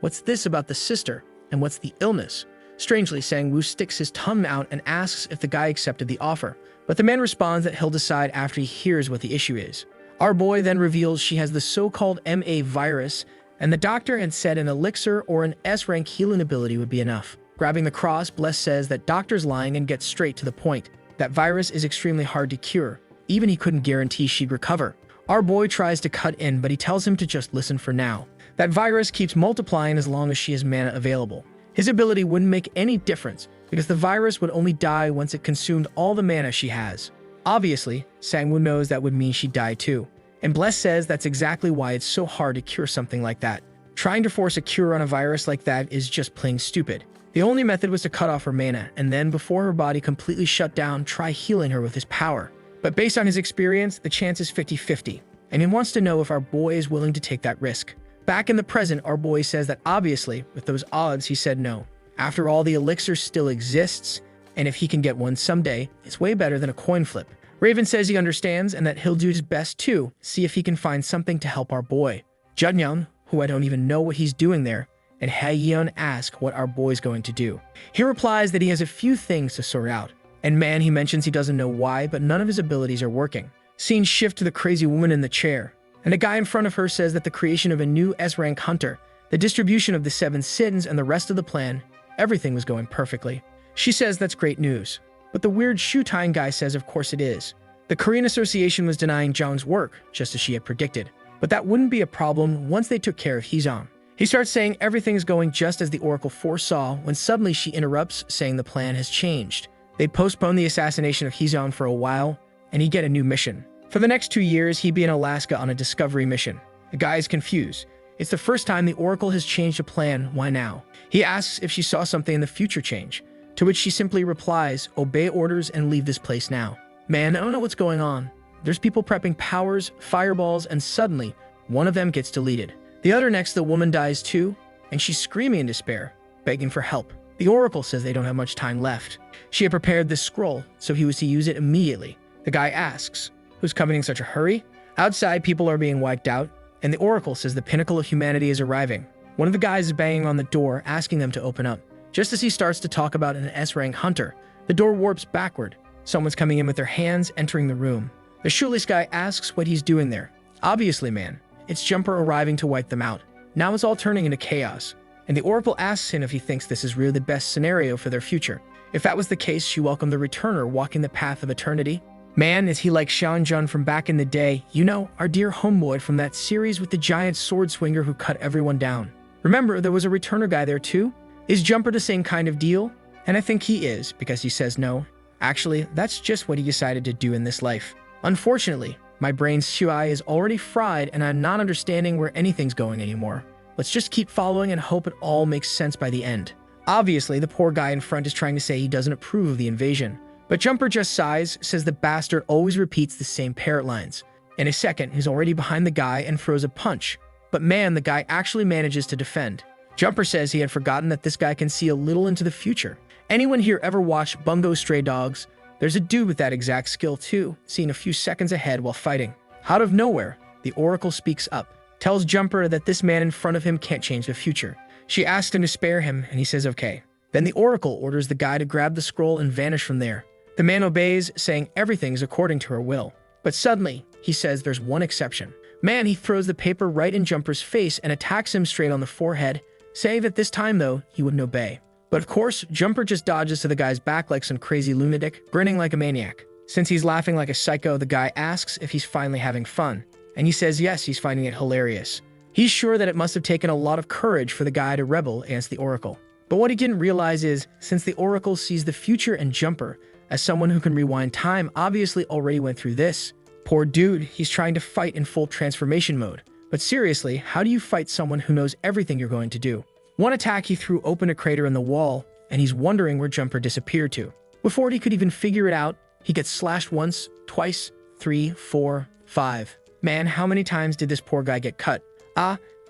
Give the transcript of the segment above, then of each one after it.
What's this about the sister? And what's the illness? Strangely, Sang-woo sticks his tongue out and asks if the guy accepted the offer, but the man responds that he'll decide after he hears what the issue is. Our boy then reveals she has the so-called MA virus, and the doctor had said an elixir or an S-rank healing ability would be enough. Grabbing the cross, Bless says that doctor's lying and gets straight to the point. That virus is extremely hard to cure. Even he couldn't guarantee she'd recover. Our boy tries to cut in, but he tells him to just listen for now. That virus keeps multiplying as long as she has mana available. His ability wouldn't make any difference, because the virus would only die once it consumed all the mana she has. Obviously, Sang-woo knows that would mean she'd die too. And Bless says that's exactly why it's so hard to cure something like that. Trying to force a cure on a virus like that is just plain stupid. The only method was to cut off her mana, and then, before her body completely shut down, try healing her with his power. But based on his experience, the chance is 50-50, and he wants to know if our boy is willing to take that risk. Back in the present, our boy says that obviously, with those odds, he said no. After all, the elixir still exists, and if he can get one someday, it's way better than a coin flip. Raven says he understands and that he'll do his best too, see if he can find something to help our boy. Junyoung, who I don't even know what he's doing there, and Haeyeon ask what our boy's going to do. He replies that he has a few things to sort out. And man, he mentions he doesn't know why, but none of his abilities are working. Scenes shift to the crazy woman in the chair, and the guy in front of her says that the creation of a new S-rank hunter, the distribution of the 7 sins, and the rest of the plan, everything was going perfectly. She says that's great news. But the weird shoe-tying guy says of course it is. The Korean Association was denying Jong's work, just as she had predicted. But that wouldn't be a problem once they took care of Heejong. He starts saying everything's going just as the Oracle foresaw when suddenly she interrupts, saying the plan has changed. They'd postpone the assassination of Heejong for a while, and he'd get a new mission. For the next 2 years, he'd be in Alaska on a discovery mission. The guy is confused. It's the first time the Oracle has changed a plan, why now? He asks if she saw something in the future change, to which she simply replies, obey orders and leave this place now. Man, I don't know what's going on. There's people prepping powers, fireballs, and suddenly, one of them gets deleted. The other next, the woman dies too, and she's screaming in despair, begging for help. The Oracle says they don't have much time left. She had prepared this scroll, so he was to use it immediately. The guy asks, who's coming in such a hurry? Outside, people are being wiped out, and the Oracle says the pinnacle of humanity is arriving. One of the guys is banging on the door, asking them to open up. Just as he starts to talk about an S-rank hunter, the door warps backward. Someone's coming in with their hands, entering the room. The shoeless guy asks what he's doing there. Obviously, man, it's Jumper arriving to wipe them out. Now it's all turning into chaos, and the Oracle asks him if he thinks this is really the best scenario for their future. If that was the case, she welcomed the returner walking the path of eternity. Man, is he like Sean-jun from back in the day, you know, our dear homeboy from that series with the giant sword swinger who cut everyone down. Remember, there was a returner guy there too? Is Jumper the same kind of deal? And I think he is, because he says no. Actually, that's just what he decided to do in this life. Unfortunately, my brain's shui is already fried and I'm not understanding where anything's going anymore. Let's just keep following and hope it all makes sense by the end. Obviously, the poor guy in front is trying to say he doesn't approve of the invasion. But Jumper just sighs, says the bastard always repeats the same parrot lines. In a second, he's already behind the guy and throws a punch. But man, the guy actually manages to defend. Jumper says he had forgotten that this guy can see a little into the future. Anyone here ever watched Bungo Stray Dogs? There's a dude with that exact skill too, seen a few seconds ahead while fighting. Out of nowhere, the Oracle speaks up, tells Jumper that this man in front of him can't change the future. She asks him to spare him, and he says okay. Then the Oracle orders the guy to grab the scroll and vanish from there. The man obeys, saying everything's according to her will. But suddenly, he says there's one exception. Man, he throws the paper right in Jumper's face and attacks him straight on the forehead, saying that this time, though, he wouldn't obey. But of course, Jumper just dodges to the guy's back like some crazy lunatic, grinning like a maniac. Since he's laughing like a psycho, the guy asks if he's finally having fun. And he says yes, he's finding it hilarious. He's sure that it must have taken a lot of courage for the guy to rebel against the Oracle. But what he didn't realize is, since the Oracle sees the future and Jumper, as someone who can rewind time, obviously already went through this. Poor dude, he's trying to fight in full transformation mode. But seriously, how do you fight someone who knows everything you're going to do? One attack, he threw open a crater in the wall, and he's wondering where Jumper disappeared to. Before he could even figure it out, he gets slashed once, twice, 3, 4, 5. Man, how many times did this poor guy get cut?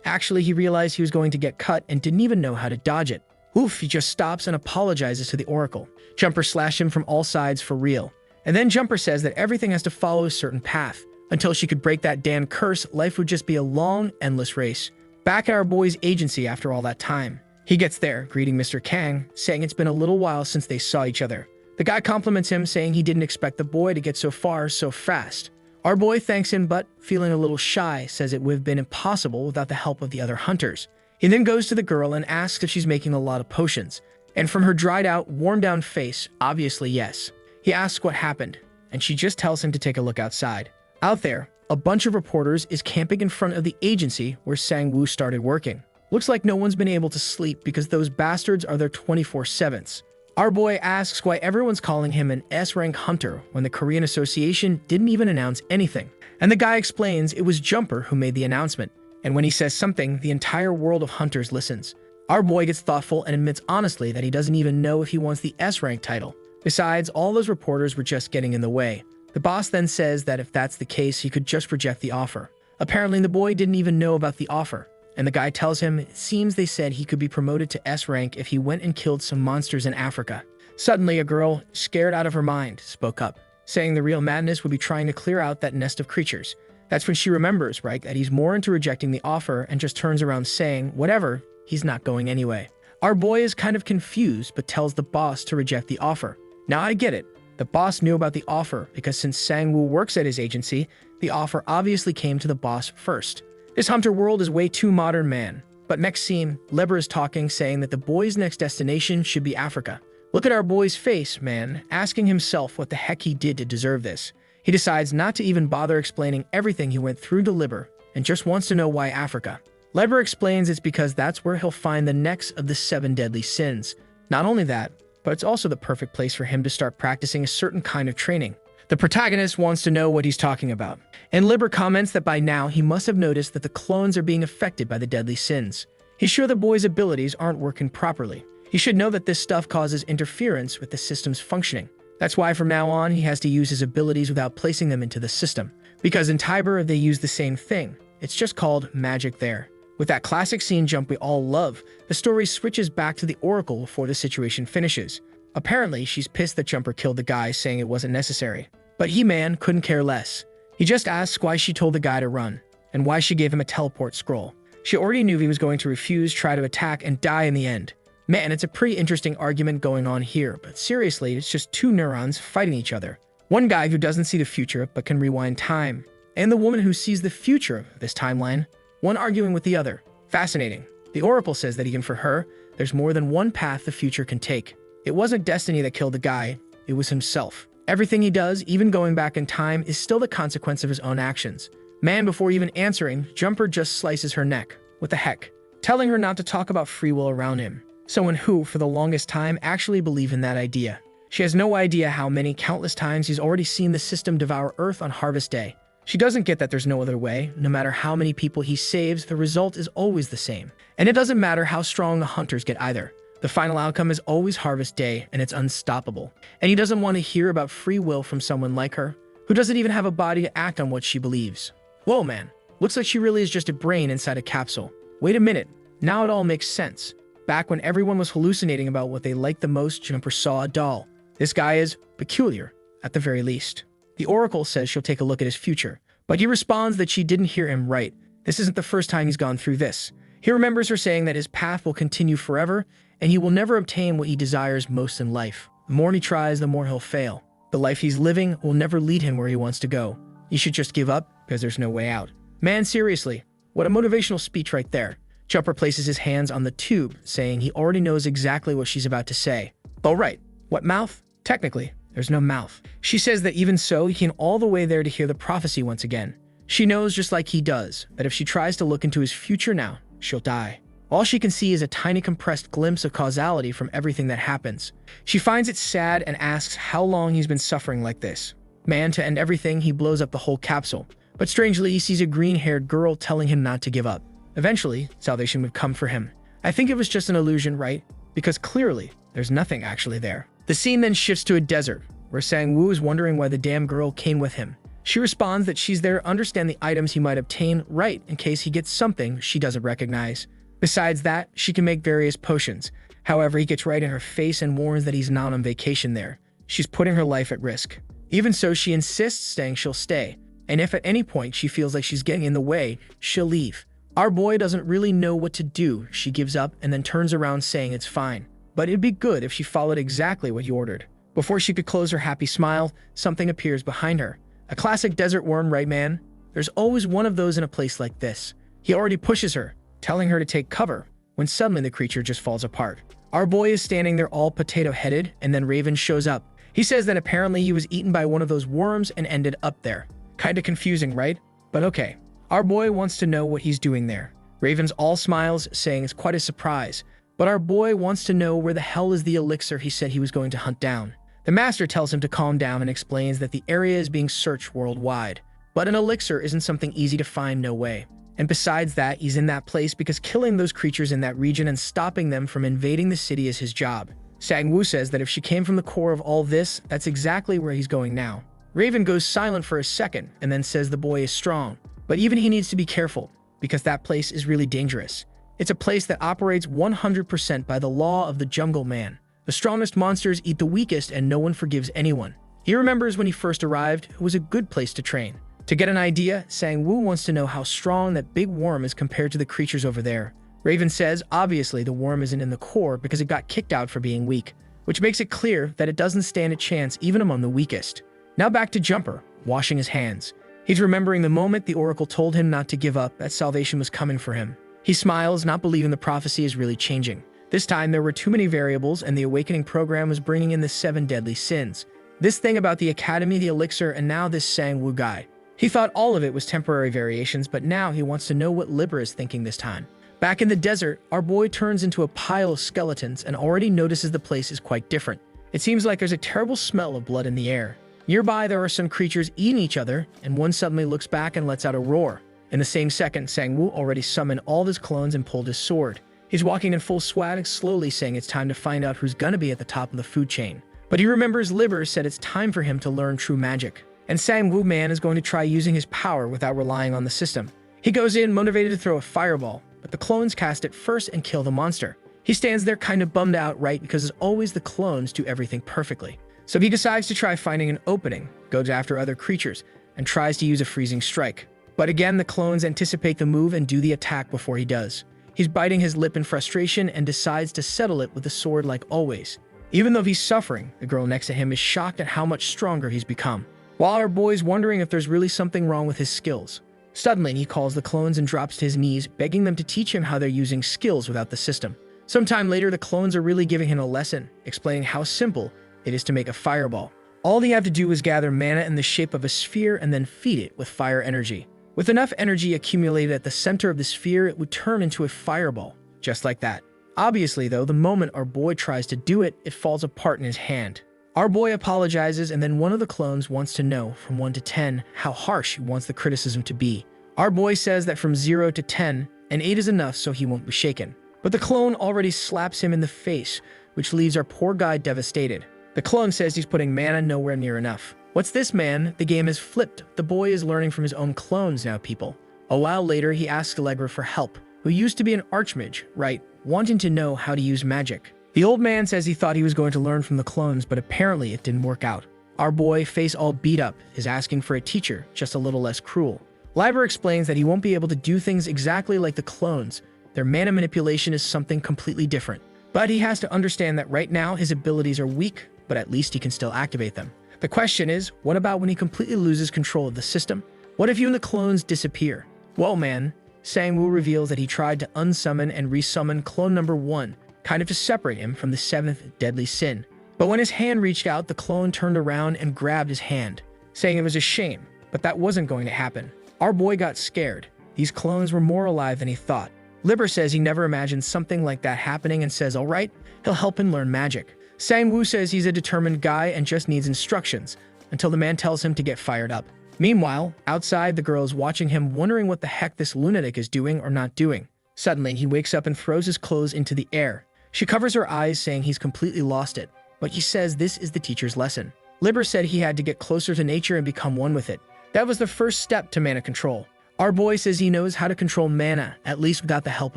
Actually, he realized he was going to get cut and didn't even know how to dodge it. Oof, he just stops and apologizes to the Oracle. Jumper slashed him from all sides for real. And then Jumper says that everything has to follow a certain path. Until she could break that damn curse, life would just be a long, endless race. back at our boy's agency after all that time. He gets there, greeting Mr. Kang, saying it's been a little while since they saw each other. The guy compliments him, saying he didn't expect the boy to get so far so fast. Our boy thanks him, but, feeling a little shy, says it would have been impossible without the help of the other hunters. He then goes to the girl and asks if she's making a lot of potions. And from her dried out, worn down face, obviously yes. He asks what happened, and she just tells him to take a look outside. Out there, a bunch of reporters is camping in front of the agency where Sang-woo started working. Looks like no one's been able to sleep because those bastards are their 24/7s. Our boy asks why everyone's calling him an S-rank hunter when the Korean Association didn't even announce anything. And the guy explains it was Jumper who made the announcement. And when he says something, the entire world of hunters listens. Our boy gets thoughtful and admits honestly that he doesn't even know if he wants the S-rank title. Besides, all those reporters were just getting in the way. The boss then says that if that's the case, he could just reject the offer. Apparently, the boy didn't even know about the offer. And the guy tells him it seems they said he could be promoted to S-rank if he went and killed some monsters in Africa. Suddenly, a girl, scared out of her mind, spoke up, saying the real madness would be trying to clear out that nest of creatures. That's when she remembers, right, that he's more into rejecting the offer and just turns around saying, whatever, he's not going anyway. Our boy is kind of confused, but tells the boss to reject the offer. Now I get it. The boss knew about the offer because since Sang-woo works at his agency, the offer obviously came to the boss first. This hunter world is way too modern, man. But next scene, Leber is talking, saying that the boy's next destination should be Africa. Look at our boy's face, man, asking himself what the heck he did to deserve this. He decides not to even bother explaining everything he went through to Leber and just wants to know why Africa. Leber explains it's because that's where he'll find the next of the 7 deadly sins. Not only that, but it's also the perfect place for him to start practicing a certain kind of training. The protagonist wants to know what he's talking about, and Liber comments that by now he must have noticed that the clones are being affected by the deadly sins. He's sure the boy's abilities aren't working properly. He should know that this stuff causes interference with the system's functioning. That's why from now on he has to use his abilities without placing them into the system. Because in Tiber they use the same thing. It's just called magic there. With that classic scene jump we all love, the story switches back to the Oracle before the situation finishes. Apparently, she's pissed that Jumper killed the guy, saying it wasn't necessary. But He-Man couldn't care less. He just asks why she told the guy to run, and why she gave him a teleport scroll. She already knew he was going to refuse, try to attack, and die in the end. Man, it's a pretty interesting argument going on here, but seriously, it's just 2 neurons fighting each other. One guy who doesn't see the future, but can rewind time, and the woman who sees the future of this timeline, one arguing with the other. Fascinating. The Oracle says that even for her, there's more than one path the future can take. It wasn't destiny that killed the guy, it was himself. Everything he does, even going back in time, is still the consequence of his own actions. Man, before even answering, Jumper just slices her neck. What the heck? Telling her not to talk about free will around him. Someone who, for the longest time, actually believed in that idea. She has no idea how many countless times he's already seen the system devour Earth on Harvest Day. She doesn't get that there's no other way. No matter how many people he saves, the result is always the same. And it doesn't matter how strong the hunters get either. The final outcome is always Harvest Day, and it's unstoppable. And he doesn't want to hear about free will from someone like her, who doesn't even have a body to act on what she believes. Whoa, man. Looks like she really is just a brain inside a capsule. Wait a minute. Now it all makes sense. Back when everyone was hallucinating about what they liked the most, Jumper saw a doll. This guy is peculiar, at the very least. The Oracle says she'll take a look at his future, but he responds that she didn't hear him right. This isn't the first time he's gone through this. He remembers her saying that his path will continue forever, and he will never obtain what he desires most in life. The more he tries, the more he'll fail. The life he's living will never lead him where he wants to go. He should just give up, because there's no way out. Man, seriously, what a motivational speech right there. Jumper places his hands on the tube, saying he already knows exactly what she's about to say. Oh right, what mouth? Technically, there's no mouth. She says that even so, he came all the way there to hear the prophecy once again. She knows, just like he does, that if she tries to look into his future now, she'll die. All she can see is a tiny compressed glimpse of causality from everything that happens. She finds it sad and asks how long he's been suffering like this. Man, to end everything, he blows up the whole capsule. But strangely, he sees a green-haired girl telling him not to give up. Eventually, salvation would come for him. I think it was just an illusion, right? Because clearly, there's nothing actually there. The scene then shifts to a desert, where Sang-woo is wondering why the damn girl came with him. She responds that she's there to understand the items he might obtain right in case he gets something she doesn't recognize. Besides that, she can make various potions. However, he gets right in her face and warns that he's not on vacation there. She's putting her life at risk. Even so, she insists she'll stay. And if at any point she feels like she's getting in the way, she'll leave. Our boy doesn't really know what to do. She gives up and then turns around saying it's fine, but it'd be good if she followed exactly what he ordered. Before she could close her happy smile, something appears behind her. A classic desert worm, right man? There's always one of those in a place like this. He already pushes her, telling her to take cover, when suddenly the creature just falls apart. Our boy is standing there all potato-headed, and then Raven shows up. He says that apparently he was eaten by one of those worms and ended up there. Kinda confusing, right? But okay. Our boy wants to know what he's doing there. Raven's all smiles, saying it's quite a surprise. But our boy wants to know where the hell is the elixir he said he was going to hunt down. The master tells him to calm down and explains that the area is being searched worldwide. But an elixir isn't something easy to find, no way. And besides that, he's in that place because killing those creatures in that region and stopping them from invading the city is his job. Sang-woo says that if she came from the core of all this, that's exactly where he's going now. Raven goes silent for a second and then says the boy is strong, but even he needs to be careful because that place is really dangerous. It's a place that operates 100% by the law of the jungle man. The strongest monsters eat the weakest and no one forgives anyone. He remembers when he first arrived, it was a good place to train. To get an idea, Sang-woo wants to know how strong that big worm is compared to the creatures over there. Raven says obviously the worm isn't in the core because it got kicked out for being weak, which makes it clear that it doesn't stand a chance even among the weakest. Now back to Jumper, washing his hands. He's remembering the moment the Oracle told him not to give up, that salvation was coming for him. He smiles, not believing the prophecy is really changing. This time there were too many variables and the awakening program was bringing in the 7 deadly sins. This thing about the academy, the elixir, and now this Sang-woo guy. He thought all of it was temporary variations, but now he wants to know what Libra is thinking this time. Back in the desert, our boy turns into a pile of skeletons and already notices the place is quite different. It seems like there's a terrible smell of blood in the air. Nearby, there are some creatures eating each other, and one suddenly looks back and lets out a roar. In the same second, Sang-woo already summoned all his clones and pulled his sword. He's walking in full swag, slowly saying it's time to find out who's gonna be at the top of the food chain. But he remembers Libra said it's time for him to learn true magic. And Sang-woo man is going to try using his power without relying on the system. He goes in motivated to throw a fireball, but the clones cast it first and kill the monster. He stands there kind of bummed out, right, because as always the clones do everything perfectly. So he decides to try finding an opening, goes after other creatures, and tries to use a freezing strike. But again, the clones anticipate the move and do the attack before he does. He's biting his lip in frustration and decides to settle it with the sword like always. Even though he's suffering, the girl next to him is shocked at how much stronger he's become. While our boy's wondering if there's really something wrong with his skills. Suddenly, he calls the clones and drops to his knees, begging them to teach him how they're using skills without the system. Sometime later, the clones are really giving him a lesson, explaining how simple it is to make a fireball. All they have to do is gather mana in the shape of a sphere and then feed it with fire energy. With enough energy accumulated at the center of the sphere, it would turn into a fireball, just like that. Obviously, though, the moment our boy tries to do it, it falls apart in his hand. Our boy apologizes, and then one of the clones wants to know, from 1 to 10, how harsh he wants the criticism to be. Our boy says that from 0 to 10, an 8 is enough so he won't be shaken. But the clone already slaps him in the face, which leaves our poor guy devastated. The clone says he's putting mana nowhere near enough. What's this, man? The game has flipped. The boy is learning from his own clones now, people. A while later, he asks Allegra for help, who used to be an archmage, right, wanting to know how to use magic. The old man says he thought he was going to learn from the clones, but apparently it didn't work out. Our boy, face all beat up, is asking for a teacher, just a little less cruel. Liber explains that he won't be able to do things exactly like the clones. Their mana manipulation is something completely different. But he has to understand that right now his abilities are weak, but at least he can still activate them. The question is, what about when he completely loses control of the system? What if you and the clones disappear? Well, man, Sang-woo reveals that he tried to unsummon and resummon clone number 1, kind of to separate him from the 7th deadly sin. But when his hand reached out, the clone turned around and grabbed his hand, saying it was a shame, but that wasn't going to happen. Our boy got scared. These clones were more alive than he thought. Liber says he never imagined something like that happening and says, all right, he'll help him learn magic. Sang-woo says he's a determined guy and just needs instructions, until the man tells him to get fired up. Meanwhile, outside, the girl is watching him, wondering what the heck this lunatic is doing or not doing. Suddenly, he wakes up and throws his clothes into the air. She covers her eyes, saying he's completely lost it, but he says this is the teacher's lesson. Liber said he had to get closer to nature and become one with it. That was the first step to mana control. Our boy says he knows how to control mana, at least without the help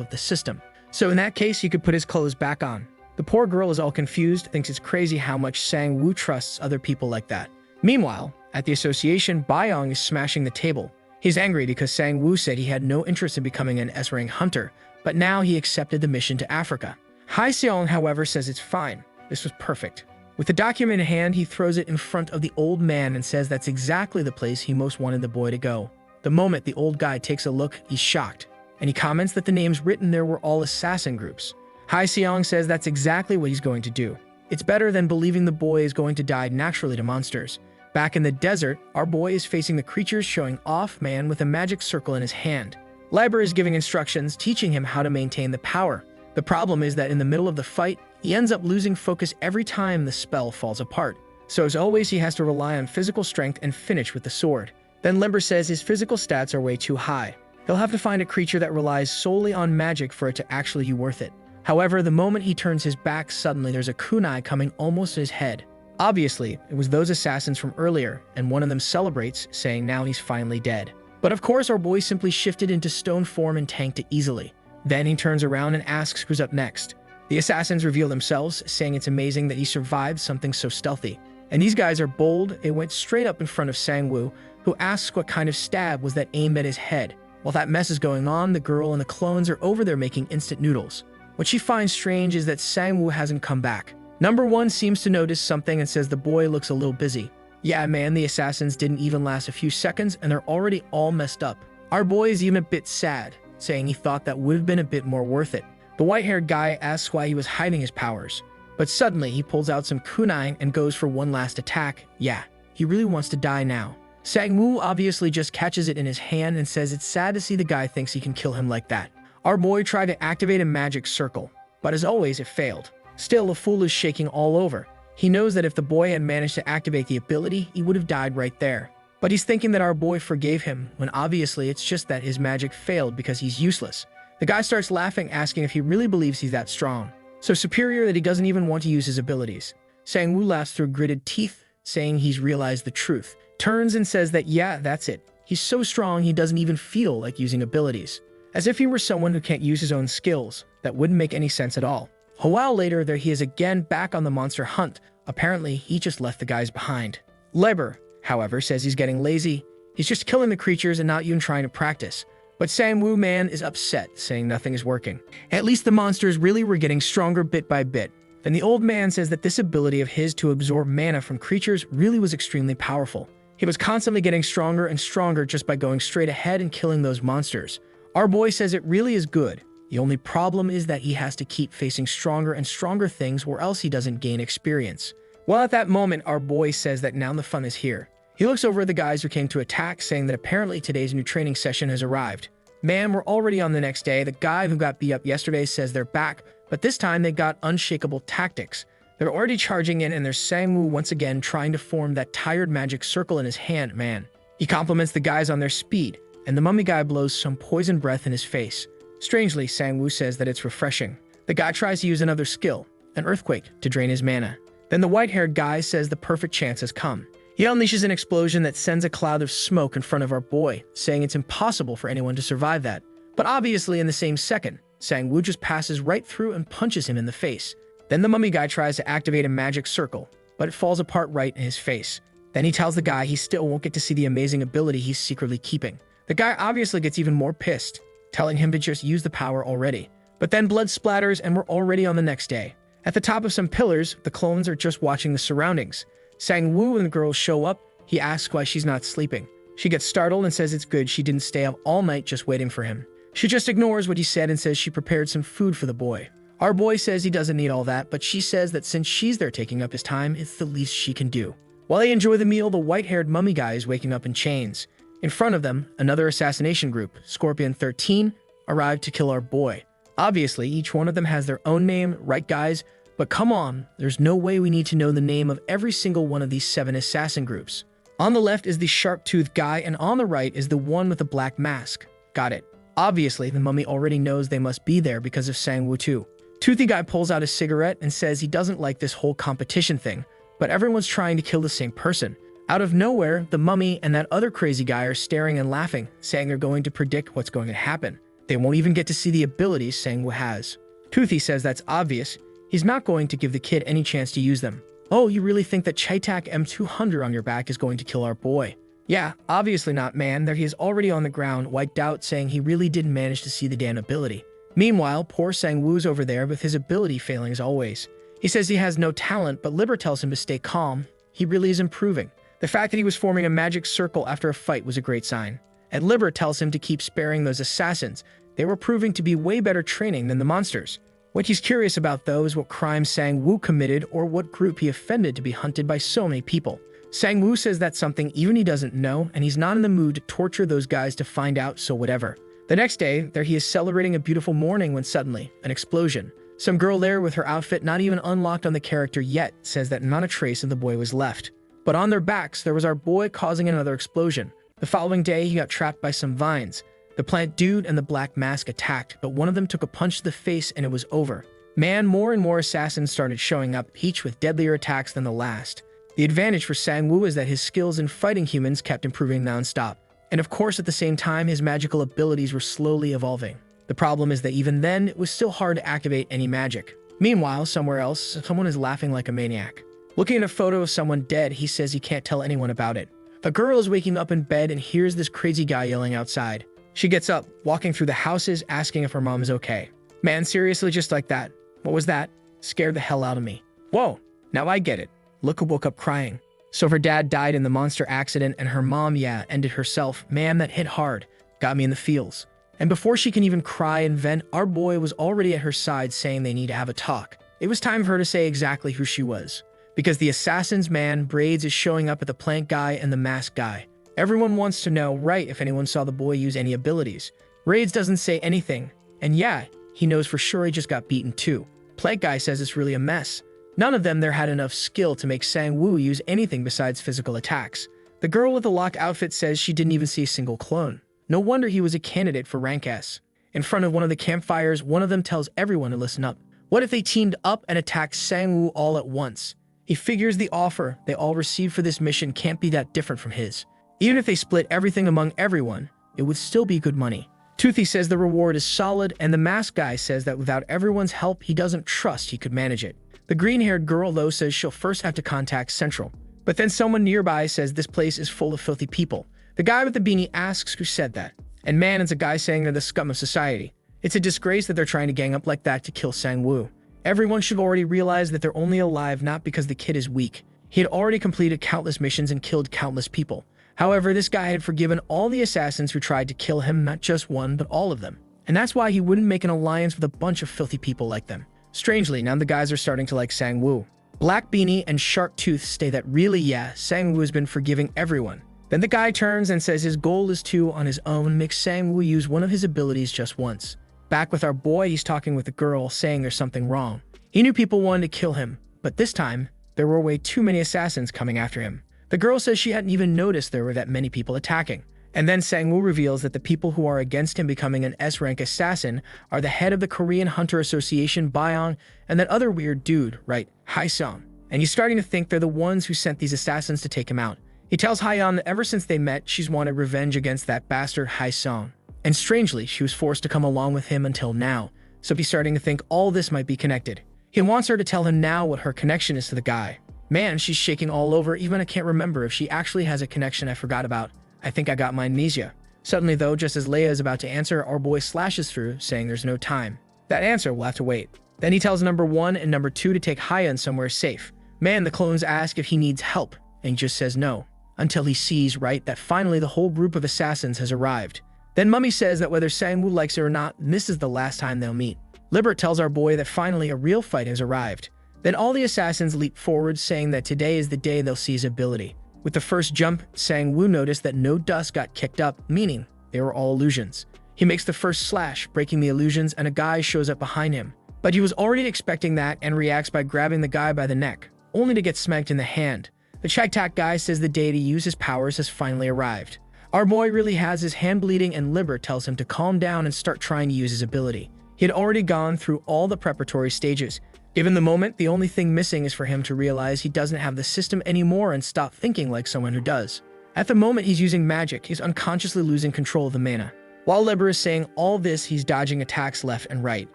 of the system. So in that case, he could put his clothes back on. The poor girl is all confused, thinks it's crazy how much Sang-woo trusts other people like that. Meanwhile, at the association, Byong is smashing the table. He's angry because Sang-woo said he had no interest in becoming an S-rank hunter, but now he accepted the mission to Africa. Hae-seong, however, says it's fine. This was perfect. With the document in hand, he throws it in front of the old man and says that's exactly the place he most wanted the boy to go. The moment the old guy takes a look, he's shocked, and he comments that the names written there were all assassin groups. Hae-seong says that's exactly what he's going to do. It's better than believing the boy is going to die naturally to monsters. Back in the desert, our boy is facing the creatures, showing off man with a magic circle in his hand. Liber is giving instructions, teaching him how to maintain the power. The problem is that in the middle of the fight, he ends up losing focus every time the spell falls apart. So as always, he has to rely on physical strength and finish with the sword. Then Limber says his physical stats are way too high. He'll have to find a creature that relies solely on magic for it to actually be worth it. However, the moment he turns his back, suddenly there's a kunai coming almost at his head. Obviously, it was those assassins from earlier, and one of them celebrates, saying now he's finally dead. But of course, our boy simply shifted into stone form and tanked it easily. Then he turns around and asks who's up next. The assassins reveal themselves, saying it's amazing that he survived something so stealthy. And these guys are bold. They went straight up in front of Sang-woo, who asks what kind of stab was that aimed at his head. While that mess is going on, the girl and the clones are over there making instant noodles. What she finds strange is that Sang-woo hasn't come back. Number 1 seems to notice something and says the boy looks a little busy. Yeah, man, the assassins didn't even last a few seconds and they're already all messed up. Our boy is even a bit sad, saying he thought that would have been a bit more worth it. The white-haired guy asks why he was hiding his powers. But suddenly, he pulls out some kunai and goes for one last attack. Yeah, he really wants to die now. Sang-woo obviously just catches it in his hand and says it's sad to see the guy thinks he can kill him like that. Our boy tried to activate a magic circle, but as always, it failed. Still, the fool is shaking all over. He knows that if the boy had managed to activate the ability, he would have died right there. But he's thinking that our boy forgave him, when obviously it's just that his magic failed because he's useless. The guy starts laughing, asking if he really believes he's that strong. So superior that he doesn't even want to use his abilities. Sang-woo laughs through gritted teeth, saying he's realized the truth. Turns and says that yeah, that's it. He's so strong he doesn't even feel like using abilities. As if he were someone who can't use his own skills. That wouldn't make any sense at all. A while later, there he is again back on the monster hunt. Apparently, he just left the guys behind. Liber, however, says he's getting lazy. He's just killing the creatures and not even trying to practice. But Sang-woo man is upset, saying nothing is working. At least the monsters really were getting stronger bit by bit. Then the old man says that this ability of his to absorb mana from creatures really was extremely powerful. He was constantly getting stronger and stronger just by going straight ahead and killing those monsters. Our boy says it really is good. The only problem is that he has to keep facing stronger and stronger things or else he doesn't gain experience. Well, at that moment, our boy says that now the fun is here. He looks over at the guys who came to attack, saying that apparently today's new training session has arrived. Man, we're already on the next day. The guy who got beat up yesterday says they're back, but this time they got unshakable tactics. They're already charging in and there's Sang-woo once again trying to form that tired magic circle in his hand, man. He compliments the guys on their speed, and the mummy guy blows some poison breath in his face. Strangely, Sang-woo says that it's refreshing. The guy tries to use another skill, an earthquake, to drain his mana. Then the white-haired guy says the perfect chance has come. He unleashes an explosion that sends a cloud of smoke in front of our boy, saying it's impossible for anyone to survive that. But obviously in the same second, Sang-woo just passes right through and punches him in the face. Then the mummy guy tries to activate a magic circle, but it falls apart right in his face. Then he tells the guy he still won't get to see the amazing ability he's secretly keeping. The guy obviously gets even more pissed, telling him to just use the power already. But then blood splatters and we're already on the next day. At the top of some pillars, the clones are just watching the surroundings. Sang-woo and the girls show up. He asks why she's not sleeping. She gets startled and says it's good she didn't stay up all night just waiting for him. She just ignores what he said and says she prepared some food for the boy. Our boy says he doesn't need all that, but she says that since she's there taking up his time, it's the least she can do. While they enjoy the meal, the white-haired mummy guy is waking up in chains. In front of them, another assassination group, Scorpion 13, arrived to kill our boy. Obviously, each one of them has their own name, right guys? But come on, there's no way we need to know the name of every single one of these 7 assassin groups. On the left is the sharp-toothed guy, and on the right is the one with the black mask. Got it. Obviously, the mummy already knows they must be there because of Sang-woo too. Toothy guy pulls out a cigarette and says he doesn't like this whole competition thing, but everyone's trying to kill the same person. Out of nowhere, the mummy and that other crazy guy are staring and laughing, saying they're going to predict what's going to happen. They won't even get to see the abilities Sang-woo has. Toothy says that's obvious. He's not going to give the kid any chance to use them. Oh, you really think that Chaitak M200 on your back is going to kill our boy? Yeah, obviously not, man. There he is already on the ground, wiped out, saying he really didn't manage to see the damn ability. Meanwhile, poor Sang-woo's over there with his ability failing as always. He says he has no talent, but Liber tells him to stay calm. He really is improving. The fact that he was forming a magic circle after a fight was a great sign. And Liber tells him to keep sparing those assassins. They were proving to be way better training than the monsters. What he's curious about, though, is what crime Sang-woo committed or what group he offended to be hunted by so many people. Sang-woo says that's something even he doesn't know, and he's not in the mood to torture those guys to find out, so whatever. The next day, there he is celebrating a beautiful morning when suddenly, an explosion. Some girl there with her outfit not even unlocked on the character yet says that not a trace of the boy was left. But on their backs, there was our boy causing another explosion. The following day, he got trapped by some vines. The plant dude and the black mask attacked, but one of them took a punch to the face and it was over. Man, more and more assassins started showing up, each with deadlier attacks than the last. The advantage for Sang-woo is that his skills in fighting humans kept improving nonstop. And of course, at the same time, his magical abilities were slowly evolving. The problem is that even then, it was still hard to activate any magic. Meanwhile, somewhere else, someone is laughing like a maniac. Looking at a photo of someone dead, he says he can't tell anyone about it. A girl is waking up in bed and hears this crazy guy yelling outside. She gets up, walking through the houses, asking if her mom is okay. Man, seriously, just like that. What was that? Scared the hell out of me. Whoa, now I get it. Luca woke up crying. So her dad died in the monster accident and her mom, yeah, ended herself. Man, that hit hard. Got me in the feels. And before she can even cry and vent, our boy was already at her side saying they need to have a talk. It was time for her to say exactly who she was. Because the assassin's man, Braids, is showing up at the plant guy and the mask guy. Everyone wants to know, right, if anyone saw the boy use any abilities. Braids doesn't say anything. And yeah, he knows for sure he just got beaten too. Plant guy says it's really a mess. None of them there had enough skill to make Sang-woo use anything besides physical attacks. The girl with the locked outfit says she didn't even see a single clone. No wonder he was a candidate for rank S. In front of one of the campfires, one of them tells everyone to listen up. What if they teamed up and attacked Sang-woo all at once? He figures the offer they all received for this mission can't be that different from his. Even if they split everything among everyone, it would still be good money. Toothy says the reward is solid, and the mask guy says that without everyone's help, he doesn't trust he could manage it. The green-haired girl, though, says she'll first have to contact Central. But then someone nearby says this place is full of filthy people. The guy with the beanie asks who said that. And man, it's a guy saying they're the scum of society. It's a disgrace that they're trying to gang up like that to kill Sang-woo. Everyone should already realize that they're only alive not because the kid is weak. He had already completed countless missions and killed countless people. However, this guy had forgiven all the assassins who tried to kill him, not just one, but all of them. And that's why he wouldn't make an alliance with a bunch of filthy people like them. Strangely, now the guys are starting to like Sang-woo. Black Beanie and Shark Tooth say that really, yeah, Sang-woo has been forgiving everyone. Then the guy turns and says his goal is to, on his own, make Sang-woo use one of his abilities just once. Back with our boy, he's talking with the girl, saying there's something wrong. He knew people wanted to kill him, but this time, there were way too many assassins coming after him. The girl says she hadn't even noticed there were that many people attacking. And then Sang-woo reveals that the people who are against him becoming an S-rank assassin are the head of the Korean Hunter Association, Byong, and that other weird dude, right, Hae-sung. And he's starting to think they're the ones who sent these assassins to take him out. He tells Hae-yeon that ever since they met, she's wanted revenge against that bastard Hae-sung. And strangely, she was forced to come along with him until now, so he's starting to think all this might be connected. He wants her to tell him now what her connection is to the guy. Man, she's shaking all over, even I can't remember if she actually has a connection I forgot about. I think I got my amnesia. Suddenly though, just as Leia is about to answer, our boy slashes through, saying there's no time. That answer will have to wait. Then he tells number 1 and number 2 to take Hae-yeon somewhere safe. Man, the clones ask if he needs help, and he just says no. Until he sees, right, that finally the whole group of assassins has arrived. Then Mummy says that whether Sang-woo likes it or not, this is the last time they'll meet. Libert tells our boy that finally a real fight has arrived. Then all the assassins leap forward, saying that today is the day they'll see his ability. With the first jump, Sang-woo noticed that no dust got kicked up, meaning they were all illusions. He makes the first slash, breaking the illusions, and a guy shows up behind him. But he was already expecting that and reacts by grabbing the guy by the neck, only to get smacked in the hand. The Chag-Tak guy says the day to use his powers has finally arrived. Our boy really has his hand bleeding, and Libert tells him to calm down and start trying to use his ability. He had already gone through all the preparatory stages. Given the moment, the only thing missing is for him to realize he doesn't have the system anymore and stop thinking like someone who does. At the moment he's using magic, he's unconsciously losing control of the mana. While Libert is saying all this, he's dodging attacks left and right.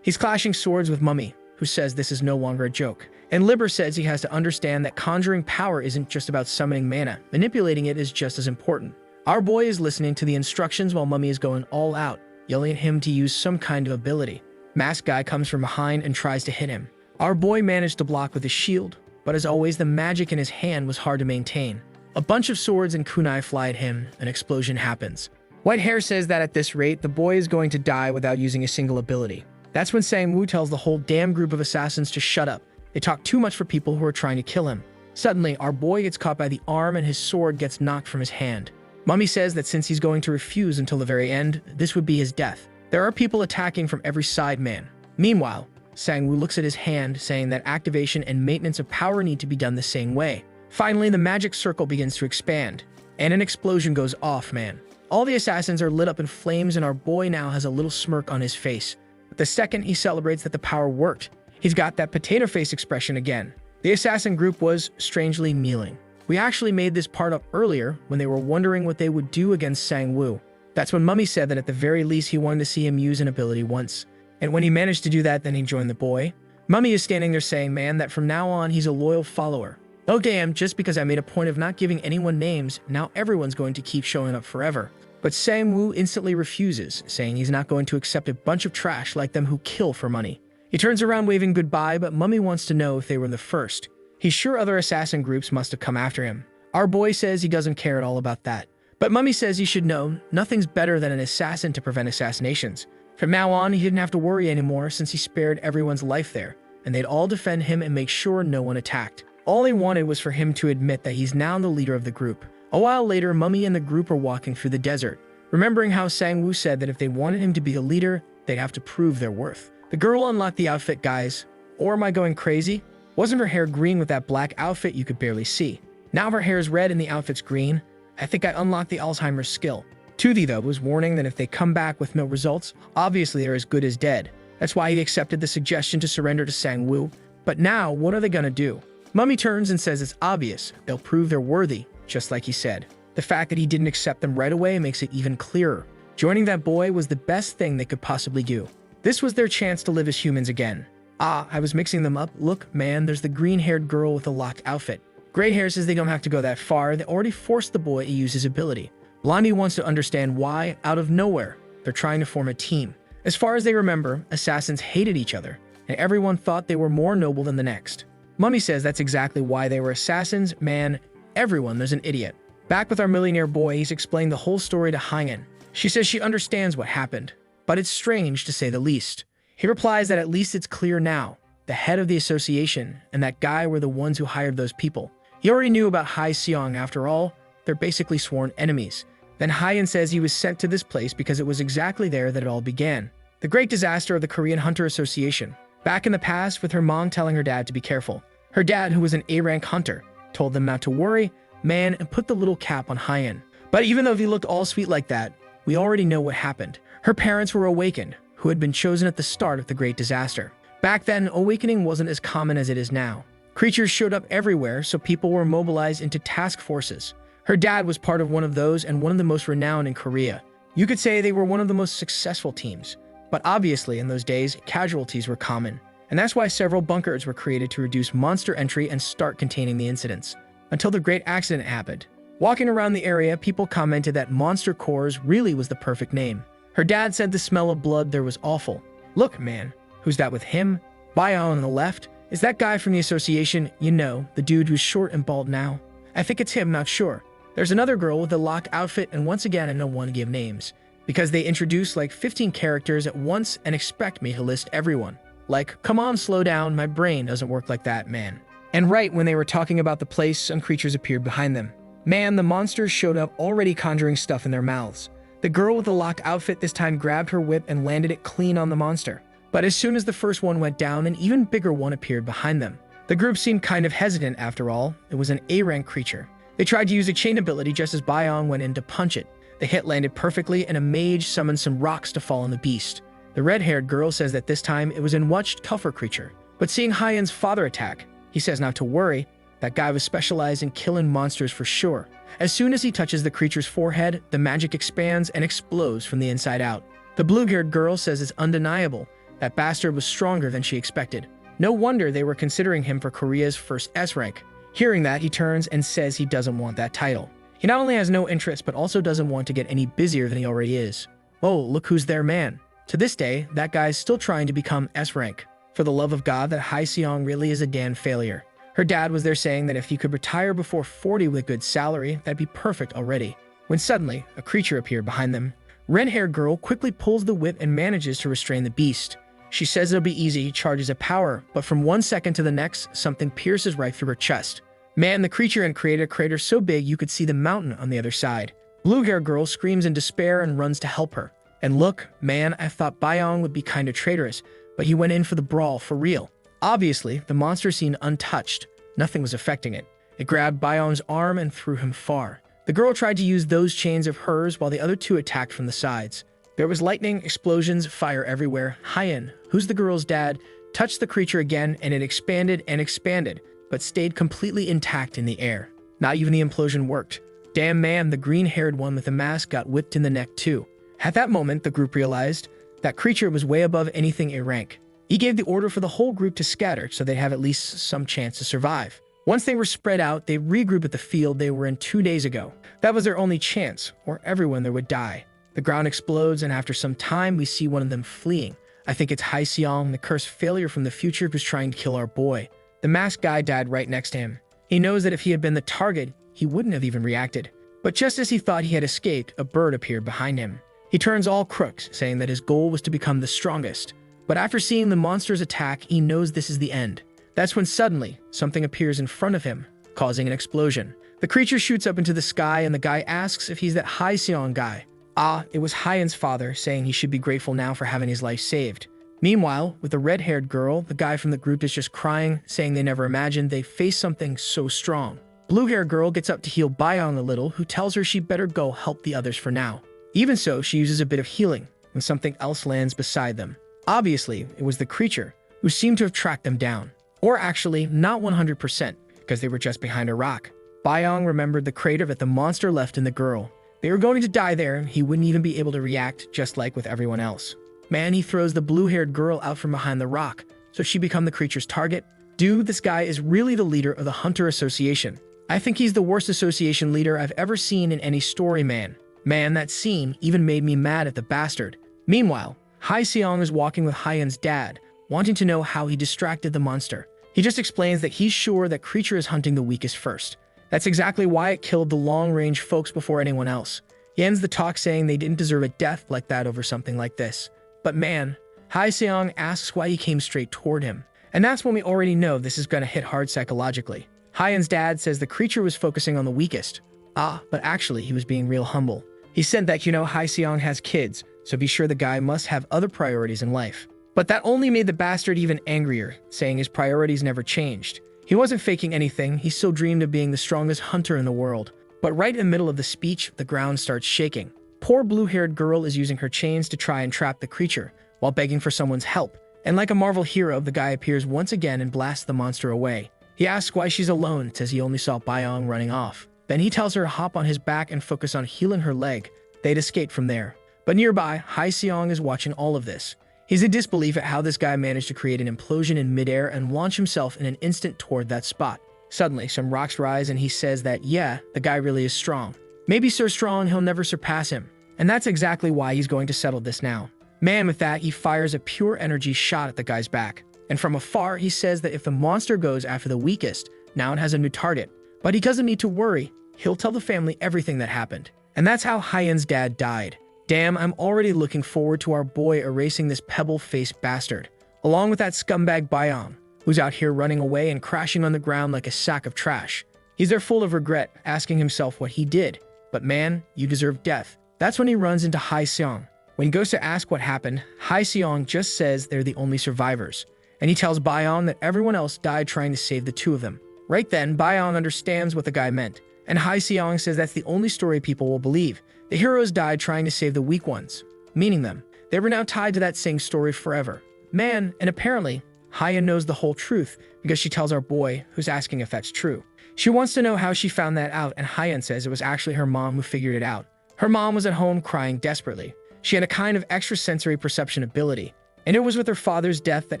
He's clashing swords with Mummy, who says this is no longer a joke. And Liber says he has to understand that conjuring power isn't just about summoning mana. Manipulating it is just as important. Our boy is listening to the instructions while Mummy is going all out, yelling at him to use some kind of ability. Masked guy comes from behind and tries to hit him. Our boy managed to block with his shield, but as always, the magic in his hand was hard to maintain. A bunch of swords and kunai fly at him. An explosion happens. White Hair says that at this rate, the boy is going to die without using a single ability. That's when Sang-woo tells the whole damn group of assassins to shut up. They talk too much for people who are trying to kill him. Suddenly, our boy gets caught by the arm and his sword gets knocked from his hand. Mummy says that since he's going to refuse until the very end, this would be his death. There are people attacking from every side, man. Meanwhile, Sang-woo looks at his hand, saying that activation and maintenance of power need to be done the same way. Finally, the magic circle begins to expand, and an explosion goes off, man. All the assassins are lit up in flames, and our boy now has a little smirk on his face. But the second he celebrates that the power worked, he's got that potato face expression again. The assassin group was strangely kneeling. We actually made this part up earlier when they were wondering what they would do against Sang-woo. That's when Mummy said that at the very least he wanted to see him use an ability once. And when he managed to do that, then he joined the boy. Mummy is standing there saying, man, that from now on he's a loyal follower. Oh damn, just because I made a point of not giving anyone names, now everyone's going to keep showing up forever. But Sang-woo instantly refuses, saying he's not going to accept a bunch of trash like them who kill for money. He turns around waving goodbye, but Mummy wants to know if they were the first. He's sure other assassin groups must have come after him. Our boy says he doesn't care at all about that. But Mummy says he should know nothing's better than an assassin to prevent assassinations. From now on, he didn't have to worry anymore since he spared everyone's life there, and they'd all defend him and make sure no one attacked. All he wanted was for him to admit that he's now the leader of the group. A while later, Mummy and the group are walking through the desert, remembering how Sang-woo said that if they wanted him to be a leader, they'd have to prove their worth. The girl unlocked the outfit, guys. Or am I going crazy? Wasn't her hair green with that black outfit you could barely see? Now her hair is red and the outfit's green. I think I unlocked the Alzheimer's skill. Tuthi, though, was warning that if they come back with no results, obviously they're as good as dead. That's why he accepted the suggestion to surrender to Sang-woo. But now, what are they gonna do? Mummy turns and says it's obvious. They'll prove they're worthy, just like he said. The fact that he didn't accept them right away makes it even clearer. Joining that boy was the best thing they could possibly do. This was their chance to live as humans again. Ah, I was mixing them up. Look, man, there's the green-haired girl with the locked outfit. Gray Hair says they don't have to go that far. They already forced the boy to use his ability. Blondie wants to understand why, out of nowhere, they're trying to form a team. As far as they remember, assassins hated each other, and everyone thought they were more noble than the next. Mummy says that's exactly why they were assassins. Man, everyone, there's an idiot. Back with our millionaire boy, he's explained the whole story to Hyeon. She says she understands what happened, but it's strange to say the least. He replies that at least it's clear now. The head of the association and that guy were the ones who hired those people. He already knew about Hai Seong. After all, they're basically sworn enemies. Then Hyeon says he was sent to this place because it was exactly there that it all began. The great disaster of the Korean Hunter Association. Back in the past, with her mom telling her dad to be careful. Her dad, who was an A-rank hunter, told them not to worry, man, and put the little cap on Hyeon. But even though he looked all sweet like that, we already know what happened. Her parents were awakened, who had been chosen at the start of the great disaster. Back then, awakening wasn't as common as it is now. Creatures showed up everywhere, so people were mobilized into task forces. Her dad was part of one of those and one of the most renowned in Korea. You could say they were one of the most successful teams. But obviously, in those days, casualties were common. And that's why several bunkers were created to reduce monster entry and start containing the incidents. Until the great accident happened. Walking around the area, people commented that Monster Cores really was the perfect name. Her dad said the smell of blood there was awful. Look, man, who's that with him? Bio on the left? Is that guy from the association, you know, the dude who's short and bald now? I think it's him, not sure. There's another girl with a locked outfit, and once again I don't want to give names. Because they introduce like 15 characters at once and expect me to list everyone. Like, come on, slow down, my brain doesn't work like that, man. And right when they were talking about the place, some creatures appeared behind them. Man, the monsters showed up already conjuring stuff in their mouths. The girl with the locked outfit this time grabbed her whip and landed it clean on the monster. But as soon as the first one went down, an even bigger one appeared behind them. The group seemed kind of hesitant after all. It was an A-rank creature. They tried to use a chain ability just as Byong went in to punch it. The hit landed perfectly and a mage summoned some rocks to fall on the beast. The red-haired girl says that this time it was a much tougher creature. But seeing Hyeon's father attack, he says not to worry. That guy was specialized in killing monsters for sure. As soon as he touches the creature's forehead, the magic expands and explodes from the inside out. The blue-haired girl says it's undeniable. That bastard was stronger than she expected. No wonder they were considering him for Korea's first S rank. Hearing that, he turns and says he doesn't want that title. He not only has no interest, but also doesn't want to get any busier than he already is. Oh, look who's there, man. To this day, that guy's still trying to become S rank. For the love of God, that Hae Seong really is a damn failure. Her dad was there saying that if he could retire before 40 with a good salary, that'd be perfect already. When suddenly, a creature appeared behind them. Red-haired girl quickly pulls the whip and manages to restrain the beast. She says it'll be easy, charges a power, but from 1 second to the next, something pierces right through her chest. Man, the creature had created a crater so big you could see the mountain on the other side. Blue-haired girl screams in despair and runs to help her. And look, man, I thought Byong would be kinda traitorous, but he went in for the brawl for real. Obviously, the monster seemed untouched. Nothing was affecting it. It grabbed Byong's arm and threw him far. The girl tried to use those chains of hers while the other two attacked from the sides. There was lightning, explosions, fire everywhere. Hyeon, who's the girl's dad, touched the creature again and it expanded and expanded, but stayed completely intact in the air. Not even the implosion worked. Damn man, the green-haired one with the mask got whipped in the neck too. At that moment, the group realized that creature was way above anything A rank. He gave the order for the whole group to scatter so they'd have at least some chance to survive. Once they were spread out, they regrouped at the field they were in 2 days ago. That was their only chance, or everyone there would die. The ground explodes, and after some time, we see one of them fleeing. I think it's Hae Seong, the cursed failure from the future who's trying to kill our boy. The masked guy died right next to him. He knows that if he had been the target, he wouldn't have even reacted. But just as he thought he had escaped, a bird appeared behind him. He turns all crooks, saying that his goal was to become the strongest. But after seeing the monster's attack, he knows this is the end. That's when suddenly, something appears in front of him, causing an explosion. The creature shoots up into the sky, and the guy asks if he's that Hae Seong guy. Ah, it was Hyeon's father, saying he should be grateful now for having his life saved. Meanwhile, with the red-haired girl, the guy from the group is just crying, saying they never imagined they'd face something so strong. Blue-haired girl gets up to heal Byong a little, who tells her she better go help the others for now. Even so, she uses a bit of healing, when something else lands beside them. Obviously, it was the creature, who seemed to have tracked them down. Or actually, not 100%, because they were just behind a rock. Byong remembered the crater that the monster left in the girl. They were going to die there, and he wouldn't even be able to react, just like with everyone else. Man, he throws the blue-haired girl out from behind the rock, so she become the creature's target. Dude, this guy is really the leader of the Hunter Association. I think he's the worst association leader I've ever seen in any story, man. Man, that scene even made me mad at the bastard. Meanwhile, Hae Seong is walking with Hyeon's dad, wanting to know how he distracted the monster. He just explains that he's sure that creature is hunting the weakest first. That's exactly why it killed the long-range folks before anyone else. He ends the talk saying they didn't deserve a death like that over something like this. But man, Hae Seong asks why he came straight toward him. And that's when we already know this is gonna hit hard psychologically. Hyeon's dad says the creature was focusing on the weakest. Ah, but actually he was being real humble. He said that, Hae Seong has kids, so be sure the guy must have other priorities in life. But that only made the bastard even angrier, saying his priorities never changed. He wasn't faking anything, he still dreamed of being the strongest hunter in the world. But right in the middle of the speech, the ground starts shaking. Poor blue-haired girl is using her chains to try and trap the creature, while begging for someone's help. And like a Marvel hero, the guy appears once again and blasts the monster away. He asks why she's alone and says he only saw Byong running off. Then he tells her to hop on his back and focus on healing her leg. They'd escape from there. But nearby, Hae Seong is watching all of this. He's in disbelief at how this guy managed to create an implosion in midair and launch himself in an instant toward that spot. Suddenly, some rocks rise and he says that, yeah, the guy really is strong. Maybe so strong he'll never surpass him. And that's exactly why he's going to settle this now. Man, with that, he fires a pure energy shot at the guy's back. And from afar, he says that if the monster goes after the weakest, now it has a new target. But he doesn't need to worry. He'll tell the family everything that happened. And that's how Hyeon's dad died. Damn, I'm already looking forward to our boy erasing this pebble-faced bastard, along with that scumbag Byong, who's out here running away and crashing on the ground like a sack of trash. He's there full of regret, asking himself what he did. But man, you deserve death. That's when he runs into Hae Seong. When he goes to ask what happened, Hae Seong just says they're the only survivors. And he tells Byong that everyone else died trying to save the two of them. Right then, Byong understands what the guy meant. And Hae Seong says that's the only story people will believe. The heroes died trying to save the weak ones, meaning them. They were now tied to that same story forever. Man, and apparently, Hyeon knows the whole truth because she tells our boy, who's asking if that's true. She wants to know how she found that out, and Hyeon says it was actually her mom who figured it out. Her mom was at home crying desperately. She had a kind of extrasensory perception ability, and it was with her father's death that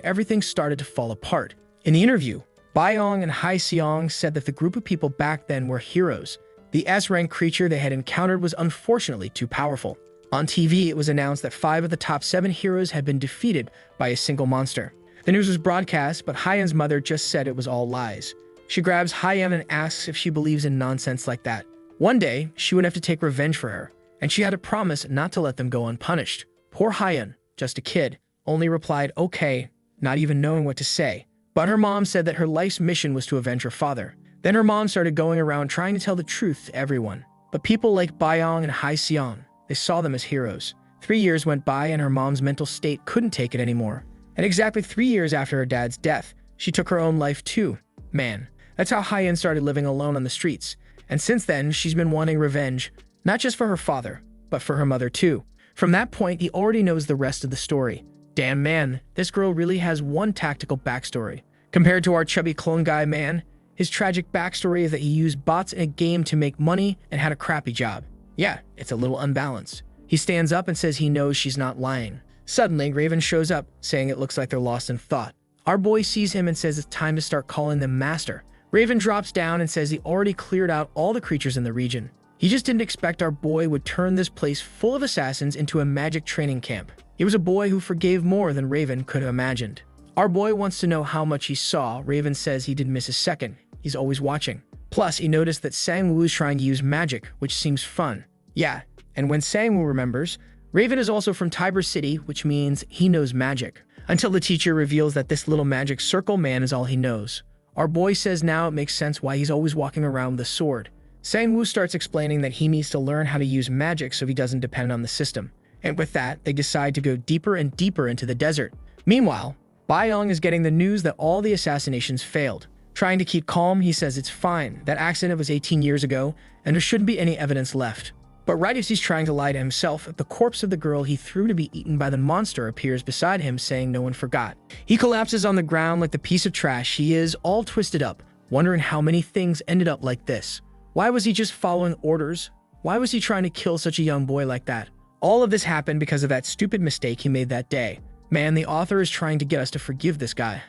everything started to fall apart. In the interview, Baiyong and Hai Seong said that the group of people back then were heroes. The S-rank creature they had encountered was unfortunately too powerful. On TV, it was announced that 5 of the top 7 heroes had been defeated by a single monster. The news was broadcast, but Hyeon's mother just said it was all lies. She grabs Hyeon and asks if she believes in nonsense like that. One day, she would have to take revenge for her, and she had to promise not to let them go unpunished. Poor Hyeon, just a kid, only replied, "Okay," not even knowing what to say. But her mom said that her life's mission was to avenge her father. Then her mom started going around trying to tell the truth to everyone. But people like Baiyong and Hai Seong, they saw them as heroes. 3 years went by and her mom's mental state couldn't take it anymore. And exactly 3 years after her dad's death, she took her own life too. Man, that's how Hyeon started living alone on the streets. And since then, she's been wanting revenge, not just for her father, but for her mother too. From that point, he already knows the rest of the story. Damn man, this girl really has one tactical backstory. Compared to our chubby clone guy man, his tragic backstory is that he used bots in a game to make money and had a crappy job. Yeah, it's a little unbalanced. He stands up and says he knows she's not lying. Suddenly, Raven shows up, saying it looks like they're lost in thought. Our boy sees him and says it's time to start calling them master. Raven drops down and says he already cleared out all the creatures in the region. He just didn't expect our boy would turn this place full of assassins into a magic training camp. He was a boy who forgave more than Raven could have imagined. Our boy wants to know how much he saw. Raven says he didn't miss a second. He's always watching. Plus, he noticed that Sang-woo is trying to use magic, which seems fun. Yeah, and when Sang-woo remembers, Raven is also from Tiber City, which means he knows magic. Until the teacher reveals that this little magic circle man is all he knows. Our boy says now it makes sense why he's always walking around with a sword. Sang-woo starts explaining that he needs to learn how to use magic so he doesn't depend on the system. And with that, they decide to go deeper and deeper into the desert. Meanwhile, Baiyong is getting the news that all the assassinations failed. Trying to keep calm, he says it's fine. That accident was 18 years ago, and there shouldn't be any evidence left. But right as he's trying to lie to himself, the corpse of the girl he threw to be eaten by the monster appears beside him, saying no one forgot. He collapses on the ground like the piece of trash he is, all twisted up, wondering how many things ended up like this. Why was he just following orders? Why was he trying to kill such a young boy like that? All of this happened because of that stupid mistake he made that day. Man, the author is trying to get us to forgive this guy.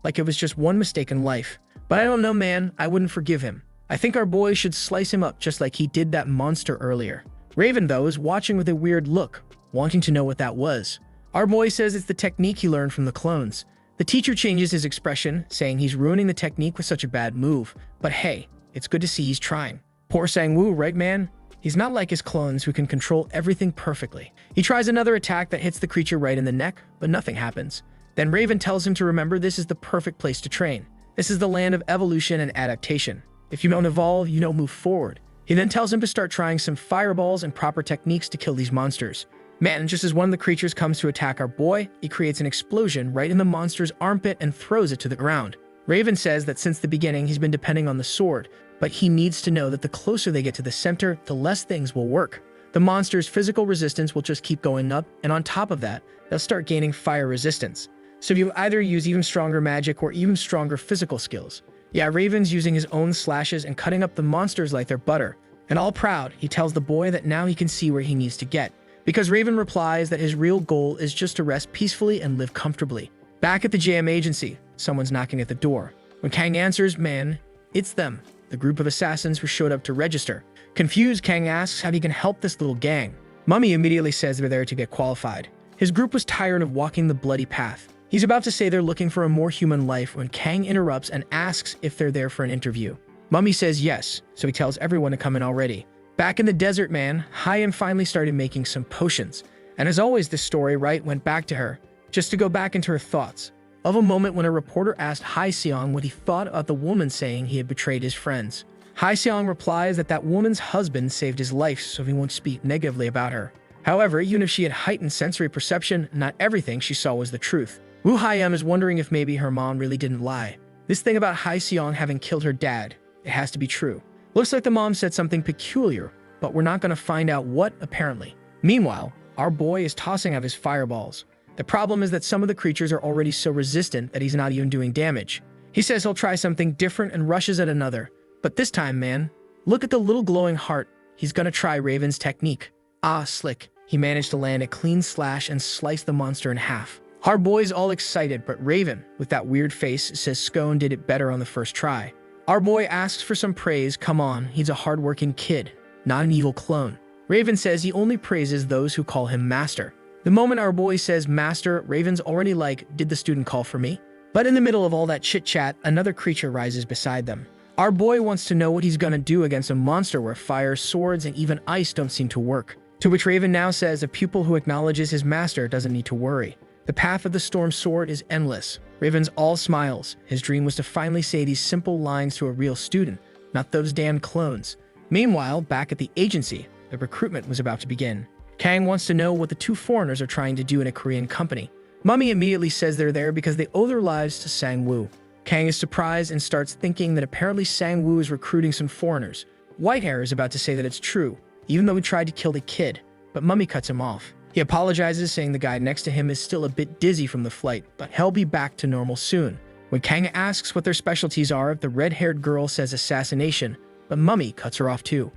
Like it was just one mistake in life. But I don't know, man, I wouldn't forgive him. I think our boy should slice him up just like he did that monster earlier. Raven, though, is watching with a weird look, wanting to know what that was. Our boy says it's the technique he learned from the clones. The teacher changes his expression, saying he's ruining the technique with such a bad move. But hey, it's good to see he's trying. Poor Sang-woo, right man? He's not like his clones who can control everything perfectly. He tries another attack that hits the creature right in the neck, but nothing happens. Then Raven tells him to remember this is the perfect place to train. This is the land of evolution and adaptation. If you don't evolve, you don't move forward. He then tells him to start trying some fireballs and proper techniques to kill these monsters. Man, just as one of the creatures comes to attack our boy, he creates an explosion right in the monster's armpit and throws it to the ground. Raven says that since the beginning he's been depending on the sword, but he needs to know that the closer they get to the center, the less things will work. The monster's physical resistance will just keep going up, and on top of that, they'll start gaining fire resistance. So you either use even stronger magic or even stronger physical skills. Yeah, Raven's using his own slashes and cutting up the monsters like they're butter. And all proud, he tells the boy that now he can see where he needs to get. Because Raven replies that his real goal is just to rest peacefully and live comfortably. Back at the JM agency, someone's knocking at the door. When Kang answers, man, it's them, the group of assassins who showed up to register. Confused, Kang asks how he can help this little gang. Mummy immediately says they're there to get qualified. His group was tired of walking the bloody path. He's about to say they're looking for a more human life when Kang interrupts and asks if they're there for an interview. Mummy says yes, so he tells everyone to come in already. Back in the desert, man, Hyeon finally started making some potions. And as always, this story, right, went back to her, just to go back into her thoughts. Of a moment when a reporter asked Hai Seong what he thought of the woman saying he had betrayed his friends. Hai Seong replies that that woman's husband saved his life, so he won't speak negatively about her. However, even if she had heightened sensory perception, not everything she saw was the truth. Woo Hyeon is wondering if maybe her mom really didn't lie. This thing about Hai Seong having killed her dad, it has to be true. Looks like the mom said something peculiar, but we're not going to find out what, apparently. Meanwhile, our boy is tossing out his fireballs. The problem is that some of the creatures are already so resistant that he's not even doing damage. He says he'll try something different and rushes at another. But this time, man, look at the little glowing heart. He's gonna try Raven's technique. Ah, slick. He managed to land a clean slash and slice the monster in half. Our boy's all excited, but Raven, with that weird face, says Scone did it better on the first try. Our boy asks for some praise. Come on, he's a hardworking kid, not an evil clone. Raven says he only praises those who call him master. The moment our boy says master, Raven's already like, did the student call for me? But in the middle of all that chit-chat, another creature rises beside them. Our boy wants to know what he's gonna do against a monster where fire, swords, and even ice don't seem to work. To which Raven now says a pupil who acknowledges his master doesn't need to worry. The path of the storm sword is endless. Raven's all smiles. His dream was to finally say these simple lines to a real student, not those damn clones. Meanwhile, back at the agency, the recruitment was about to begin. Kang wants to know what the two foreigners are trying to do in a Korean company. Mummy immediately says they're there because they owe their lives to Sang-woo. Kang is surprised and starts thinking that apparently Sang-woo is recruiting some foreigners. Whitehair is about to say that it's true, even though he tried to kill the kid, but Mummy cuts him off. He apologizes, saying the guy next to him is still a bit dizzy from the flight, but he'll be back to normal soon. When Kang asks what their specialties are, the red-haired girl says assassination, but Mummy cuts her off too,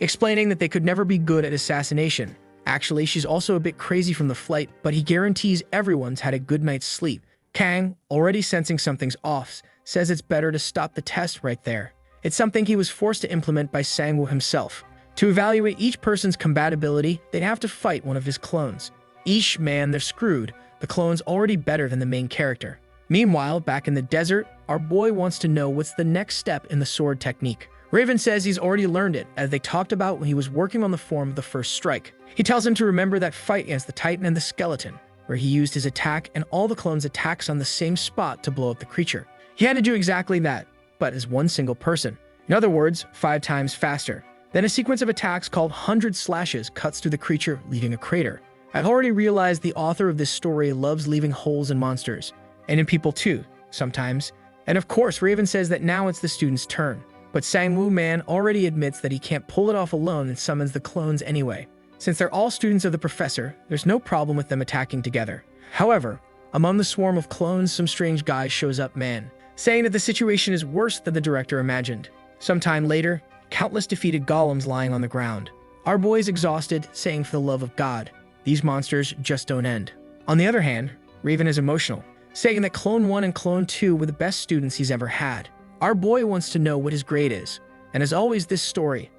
explaining that they could never be good at assassination. Actually, she's also a bit crazy from the flight, but he guarantees everyone's had a good night's sleep. Kang, already sensing something's off, says it's better to stop the test right there. It's something he was forced to implement by Sang-woo himself. To evaluate each person's compatibility, they'd have to fight one of his clones. Eesh, man, they're screwed. The clone's already better than the main character. Meanwhile, back in the desert, our boy wants to know what's the next step in the sword technique. Raven says he's already learned it, as they talked about when he was working on the form of the first strike. He tells him to remember that fight against the Titan and the skeleton, where he used his attack and all the clones' attacks on the same spot to blow up the creature. He had to do exactly that, but as one single person. In other words, 5 times faster. Then a sequence of attacks called 100 Slashes cuts through the creature, leaving a crater. I've already realized the author of this story loves leaving holes in monsters, and in people too, sometimes. And of course, Raven says that now it's the student's turn. But Sang-woo man already admits that he can't pull it off alone and summons the clones anyway. Since they're all students of the professor, there's no problem with them attacking together. However, among the swarm of clones, some strange guy shows up, man, saying that the situation is worse than the director imagined. Sometime later, countless defeated golems lying on the ground. Our boy's exhausted, saying for the love of God, these monsters just don't end. On the other hand, Raven is emotional, saying that Clone 1 and Clone 2 were the best students he's ever had. Our boy wants to know what his grade is, and as always this story.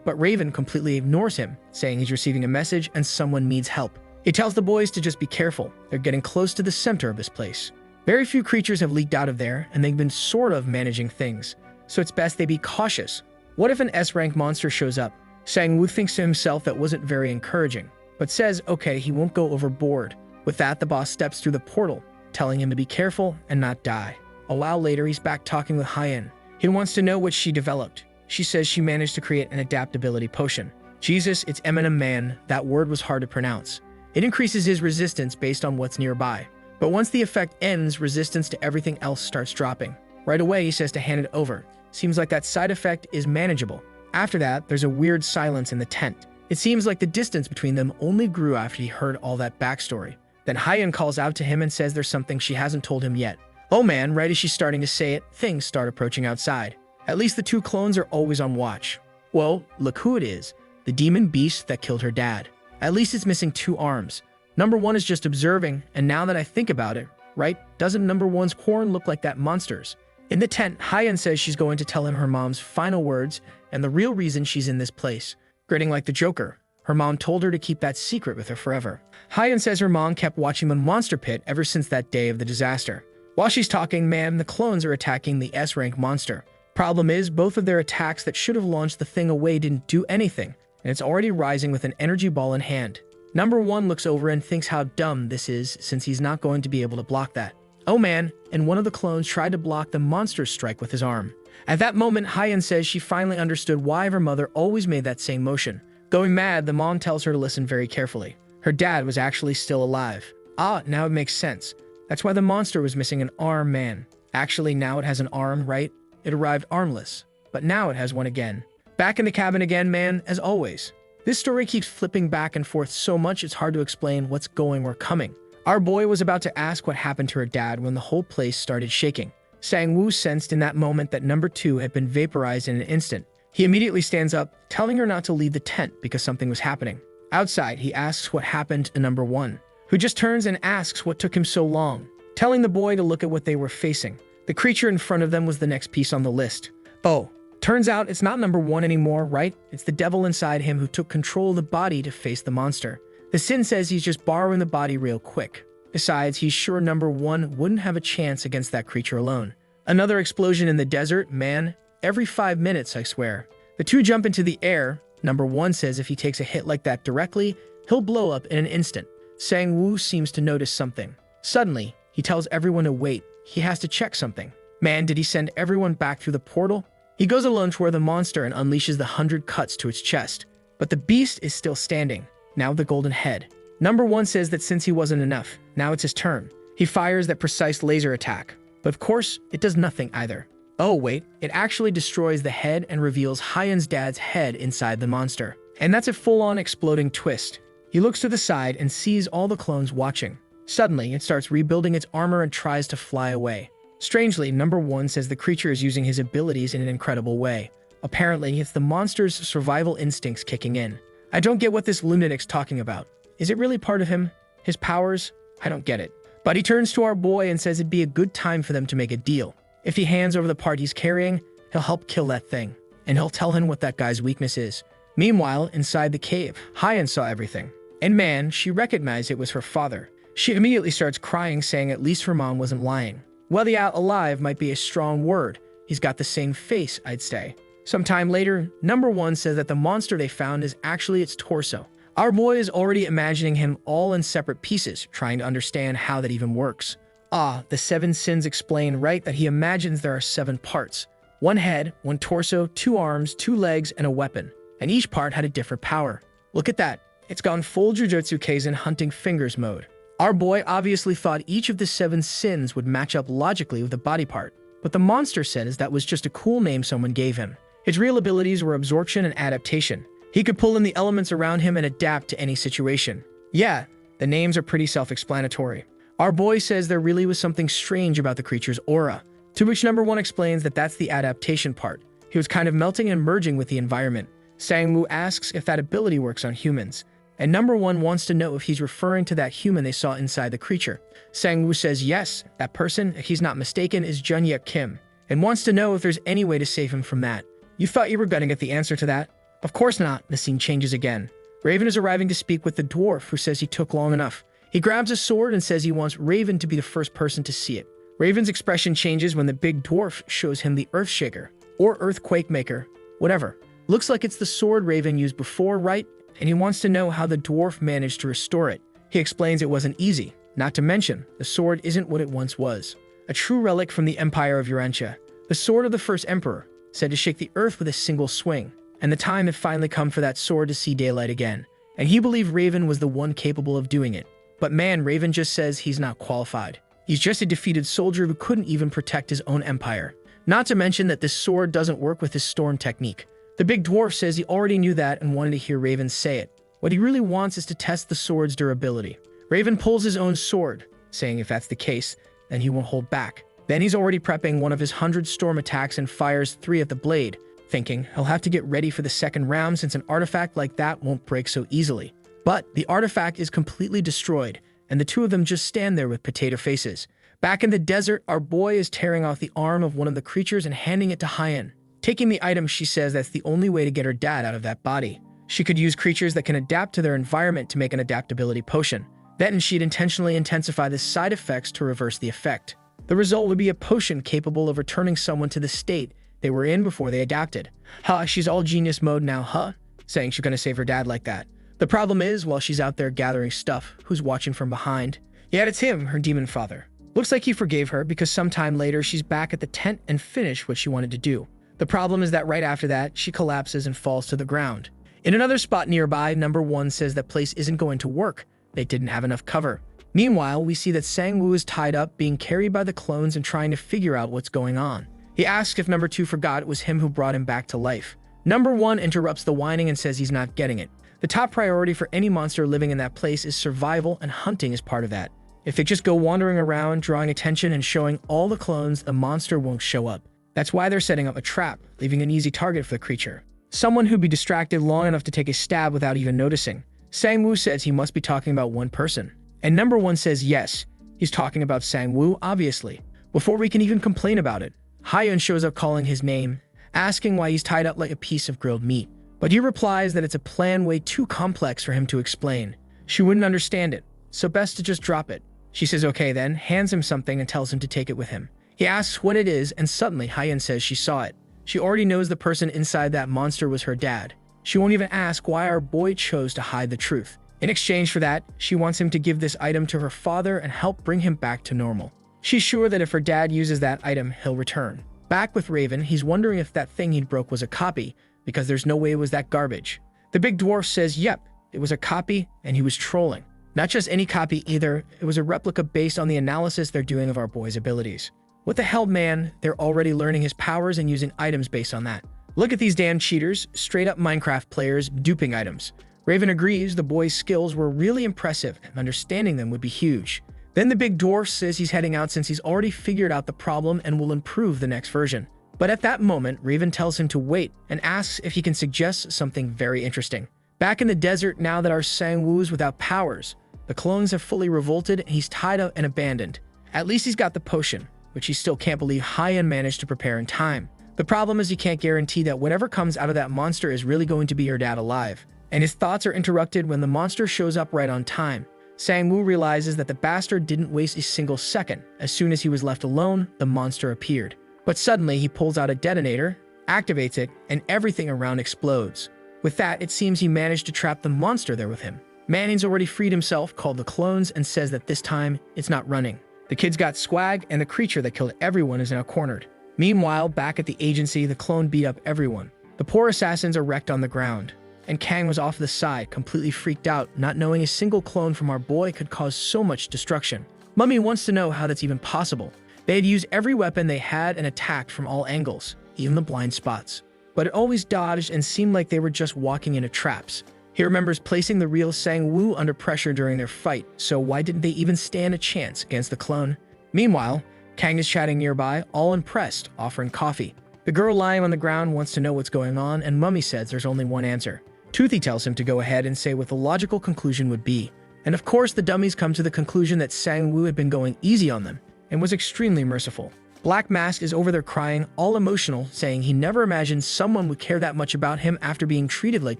But Raven completely ignores him, saying he's receiving a message and someone needs help. He tells the boys to just be careful, they're getting close to the center of this place. Very few creatures have leaked out of there, and they've been sort of managing things, so it's best they be cautious. What if an S-rank monster shows up? Sang-woo thinks to himself that wasn't very encouraging, but says okay, he won't go overboard. With that, the boss steps through the portal, telling him to be careful and not die. A while later, he's back talking with Hyen. He wants to know what she developed. She says she managed to create an adaptability potion. Jesus, it's Eminem man, that word was hard to pronounce. It increases his resistance based on what's nearby. But once the effect ends, resistance to everything else starts dropping. Right away, he says to hand it over. Seems like that side effect is manageable. After that, there's a weird silence in the tent. It seems like the distance between them only grew after he heard all that backstory. Then Hyen calls out to him and says there's something she hasn't told him yet. Oh man, right as she's starting to say it, things start approaching outside. At least the 2 clones are always on watch. Well, look who it is. The demon beast that killed her dad. At least it's missing 2 arms. Number 1 is just observing, and now that I think about it, right, doesn't number 1's horn look like that monster's? In the tent, Hyen says she's going to tell him her mom's final words and the real reason she's in this place. Grinning like the Joker, her mom told her to keep that secret with her forever. Hyen says her mom kept watching the monster pit ever since that day of the disaster. While she's talking, ma'am, the clones are attacking the S-rank monster. Problem is, both of their attacks that should have launched the thing away didn't do anything, and it's already rising with an energy ball in hand. Number 1 looks over and thinks how dumb this is since he's not going to be able to block that. Oh man, and one of the clones tried to block the monster's strike with his arm. At that moment, Hyen says she finally understood why her mother always made that same motion. Going mad, the mom tells her to listen very carefully. Her dad was actually still alive. Ah, now it makes sense. That's why the monster was missing an arm, man. Actually, now it has an arm, right? It arrived armless, but now it has one again. Back in the cabin again, man, as always. This story keeps flipping back and forth so much it's hard to explain what's going or coming. Our boy was about to ask what happened to her dad when the whole place started shaking. Sang-woo sensed in that moment that number 2 had been vaporized in an instant. He immediately stands up, telling her not to leave the tent because something was happening. Outside, he asks what happened to number 1. who just turns and asks what took him so long, telling the boy to look at what they were facing. The creature in front of them was the next piece on the list. Oh, turns out it's not number 1 anymore, right? It's the devil inside him who took control of the body to face the monster. The Sin says he's just borrowing the body real quick. Besides, he's sure number 1 wouldn't have a chance against that creature alone. Another explosion in the desert, man. Every 5 minutes, I swear. The two jump into the air. Number 1 says if he takes a hit like that directly, he'll blow up in an instant. Sang-woo seems to notice something. Suddenly, he tells everyone to wait. He has to check something. Man, did he send everyone back through the portal? He goes alone toward the monster and unleashes the 100 cuts to its chest. But the beast is still standing, now with the golden head. Number 1 says that since he wasn't enough, now it's his turn. He fires that precise laser attack. But of course, it does nothing either. Oh wait, it actually destroys the head and reveals Hyen's dad's head inside the monster. And that's a full-on exploding twist. He looks to the side and sees all the clones watching. Suddenly, it starts rebuilding its armor and tries to fly away. Strangely, number 1 says the creature is using his abilities in an incredible way. Apparently, it's the monster's survival instincts kicking in. I don't get what this lunatic's talking about. Is it really part of him? His powers? I don't get it. But he turns to our boy and says it'd be a good time for them to make a deal. If he hands over the part he's carrying, he'll help kill that thing. And he'll tell him what that guy's weakness is. Meanwhile, inside the cave, Hyen saw everything. And man, she recognized it was her father. She immediately starts crying, saying at least her mom wasn't lying. Well, the out alive might be a strong word. He's got the same face, I'd say. Sometime later, number 1 says that the monster they found is actually its torso. Our boy is already imagining him all in separate pieces, trying to understand how that even works. Ah, the 7 sins explain right that he imagines there are 7 parts. 1 head, 1 torso, 2 arms, 2 legs, and a weapon. And each part had a different power. Look at that. It's gone full Jujutsu Kaisen hunting fingers mode. Our boy obviously thought each of the 7 sins would match up logically with the body part, but the monster says that was just a cool name someone gave him. His real abilities were absorption and adaptation. He could pull in the elements around him and adapt to any situation. Yeah, the names are pretty self-explanatory. Our boy says there really was something strange about the creature's aura, to which number 1 explains that that's the adaptation part. He was kind of melting and merging with the environment. Sang-woo asks if that ability works on humans. And number 1 wants to know if he's referring to that human they saw inside the creature. Sang-woo says yes, that person, if he's not mistaken, is Jun-Yek Kim, and wants to know if there's any way to save him from that. You thought you were gonna get the answer to that? Of course not. The scene changes again. Raven is arriving to speak with the dwarf, who says he took long enough. He grabs a sword and says he wants Raven to be the first person to see it. Raven's expression changes when the big dwarf shows him the Earthshaker, or Earthquake Maker, whatever. Looks like it's the sword Raven used before, right? And he wants to know how the dwarf managed to restore it. He explains it wasn't easy, not to mention, the sword isn't what it once was. A true relic from the Empire of Urantia, the sword of the first emperor, said to shake the earth with a single swing, and the time had finally come for that sword to see daylight again. And he believed Raven was the one capable of doing it. But man, Raven just says he's not qualified. He's just a defeated soldier who couldn't even protect his own empire. Not to mention that this sword doesn't work with his storm technique. The big dwarf says he already knew that and wanted to hear Raven say it. What he really wants is to test the sword's durability. Raven pulls his own sword, saying if that's the case, then he won't hold back. Then he's already prepping one of his 100 storm attacks and fires 3 at the blade, thinking he'll have to get ready for the second round since an artifact like that won't break so easily. But the artifact is completely destroyed, and the two of them just stand there with potato faces. Back in the desert, our boy is tearing off the arm of one of the creatures and handing it to Hyen. Taking the item, she says that's the only way to get her dad out of that body. She could use creatures that can adapt to their environment to make an adaptability potion. Then she'd intentionally intensify the side effects to reverse the effect. The result would be a potion capable of returning someone to the state they were in before they adapted. Huh, she's all genius mode now, huh? Saying she's gonna save her dad like that. The problem is, while she's out there gathering stuff, who's watching from behind? Yet it's him, her demon father. Looks like he forgave her because sometime later she's back at the tent and finished what she wanted to do. The problem is that right after that, she collapses and falls to the ground. In another spot nearby, number 1 says that place isn't going to work. They didn't have enough cover. Meanwhile, we see that Sang-woo is tied up, being carried by the clones and trying to figure out what's going on. He asks if number 2 forgot it was him who brought him back to life. Number 1 interrupts the whining and says he's not getting it. The top priority for any monster living in that place is survival, and hunting is part of that. If they just go wandering around, drawing attention and showing all the clones, the monster won't show up. That's why they're setting up a trap, leaving an easy target for the creature. Someone who'd be distracted long enough to take a stab without even noticing. Sang-woo says he must be talking about one person. And number one says yes. He's talking about Sang-woo, obviously. Before we can even complain about it, Hyun shows up calling his name, asking why he's tied up like a piece of grilled meat. But he replies that it's a plan way too complex for him to explain. She wouldn't understand it, so best to just drop it. She says okay then, hands him something and tells him to take it with him. He asks what it is, and suddenly Hyun says she saw it. She already knows the person inside that monster was her dad. She won't even ask why our boy chose to hide the truth. In exchange for that, she wants him to give this item to her father and help bring him back to normal. She's sure that if her dad uses that item, he'll return. Back with Raven, he's wondering if that thing he broke was a copy, because there's no way it was that garbage. The big dwarf says yep, it was a copy, and he was trolling. Not just any copy either, it was a replica based on the analysis they're doing of our boy's abilities. What the hell, man? They're already learning his powers and using items based on that. Look at these damn cheaters, straight up Minecraft players, duping items. Raven agrees the boy's skills were really impressive and understanding them would be huge. Then the big dwarf says he's heading out since he's already figured out the problem and will improve the next version. But at that moment, Raven tells him to wait and asks if he can suggest something very interesting. Back in the desert, now that our Sang-woo's without powers, the clones have fully revolted and he's tied up and abandoned. At least he's got the potion, which he still can't believe Hyun managed to prepare in time. The problem is he can't guarantee that whatever comes out of that monster is really going to be your dad alive. And his thoughts are interrupted when the monster shows up right on time. Sang-woo realizes that the bastard didn't waste a single second. As soon as he was left alone, the monster appeared. But suddenly he pulls out a detonator, activates it, and everything around explodes. With that, it seems he managed to trap the monster there with him. Manning's already freed himself, called the clones, and says that this time, it's not running. The kids got swag, and the creature that killed everyone is now cornered. Meanwhile, back at the agency, the clone beat up everyone. The poor assassins are wrecked on the ground. And Kang was off the side, completely freaked out, not knowing a single clone from our boy could cause so much destruction. Mummy wants to know how that's even possible. They had used every weapon they had and attacked from all angles, even the blind spots. But it always dodged and seemed like they were just walking into traps. He remembers placing the real Sang-woo under pressure during their fight, so why didn't they even stand a chance against the clone? Meanwhile, Kang is chatting nearby, all impressed, offering coffee. The girl lying on the ground wants to know what's going on, and Mummy says there's only one answer. Toothy tells him to go ahead and say what the logical conclusion would be. And of course, the dummies come to the conclusion that Sang-woo had been going easy on them and was extremely merciful. Black Mask is over there crying, all emotional, saying he never imagined someone would care that much about him after being treated like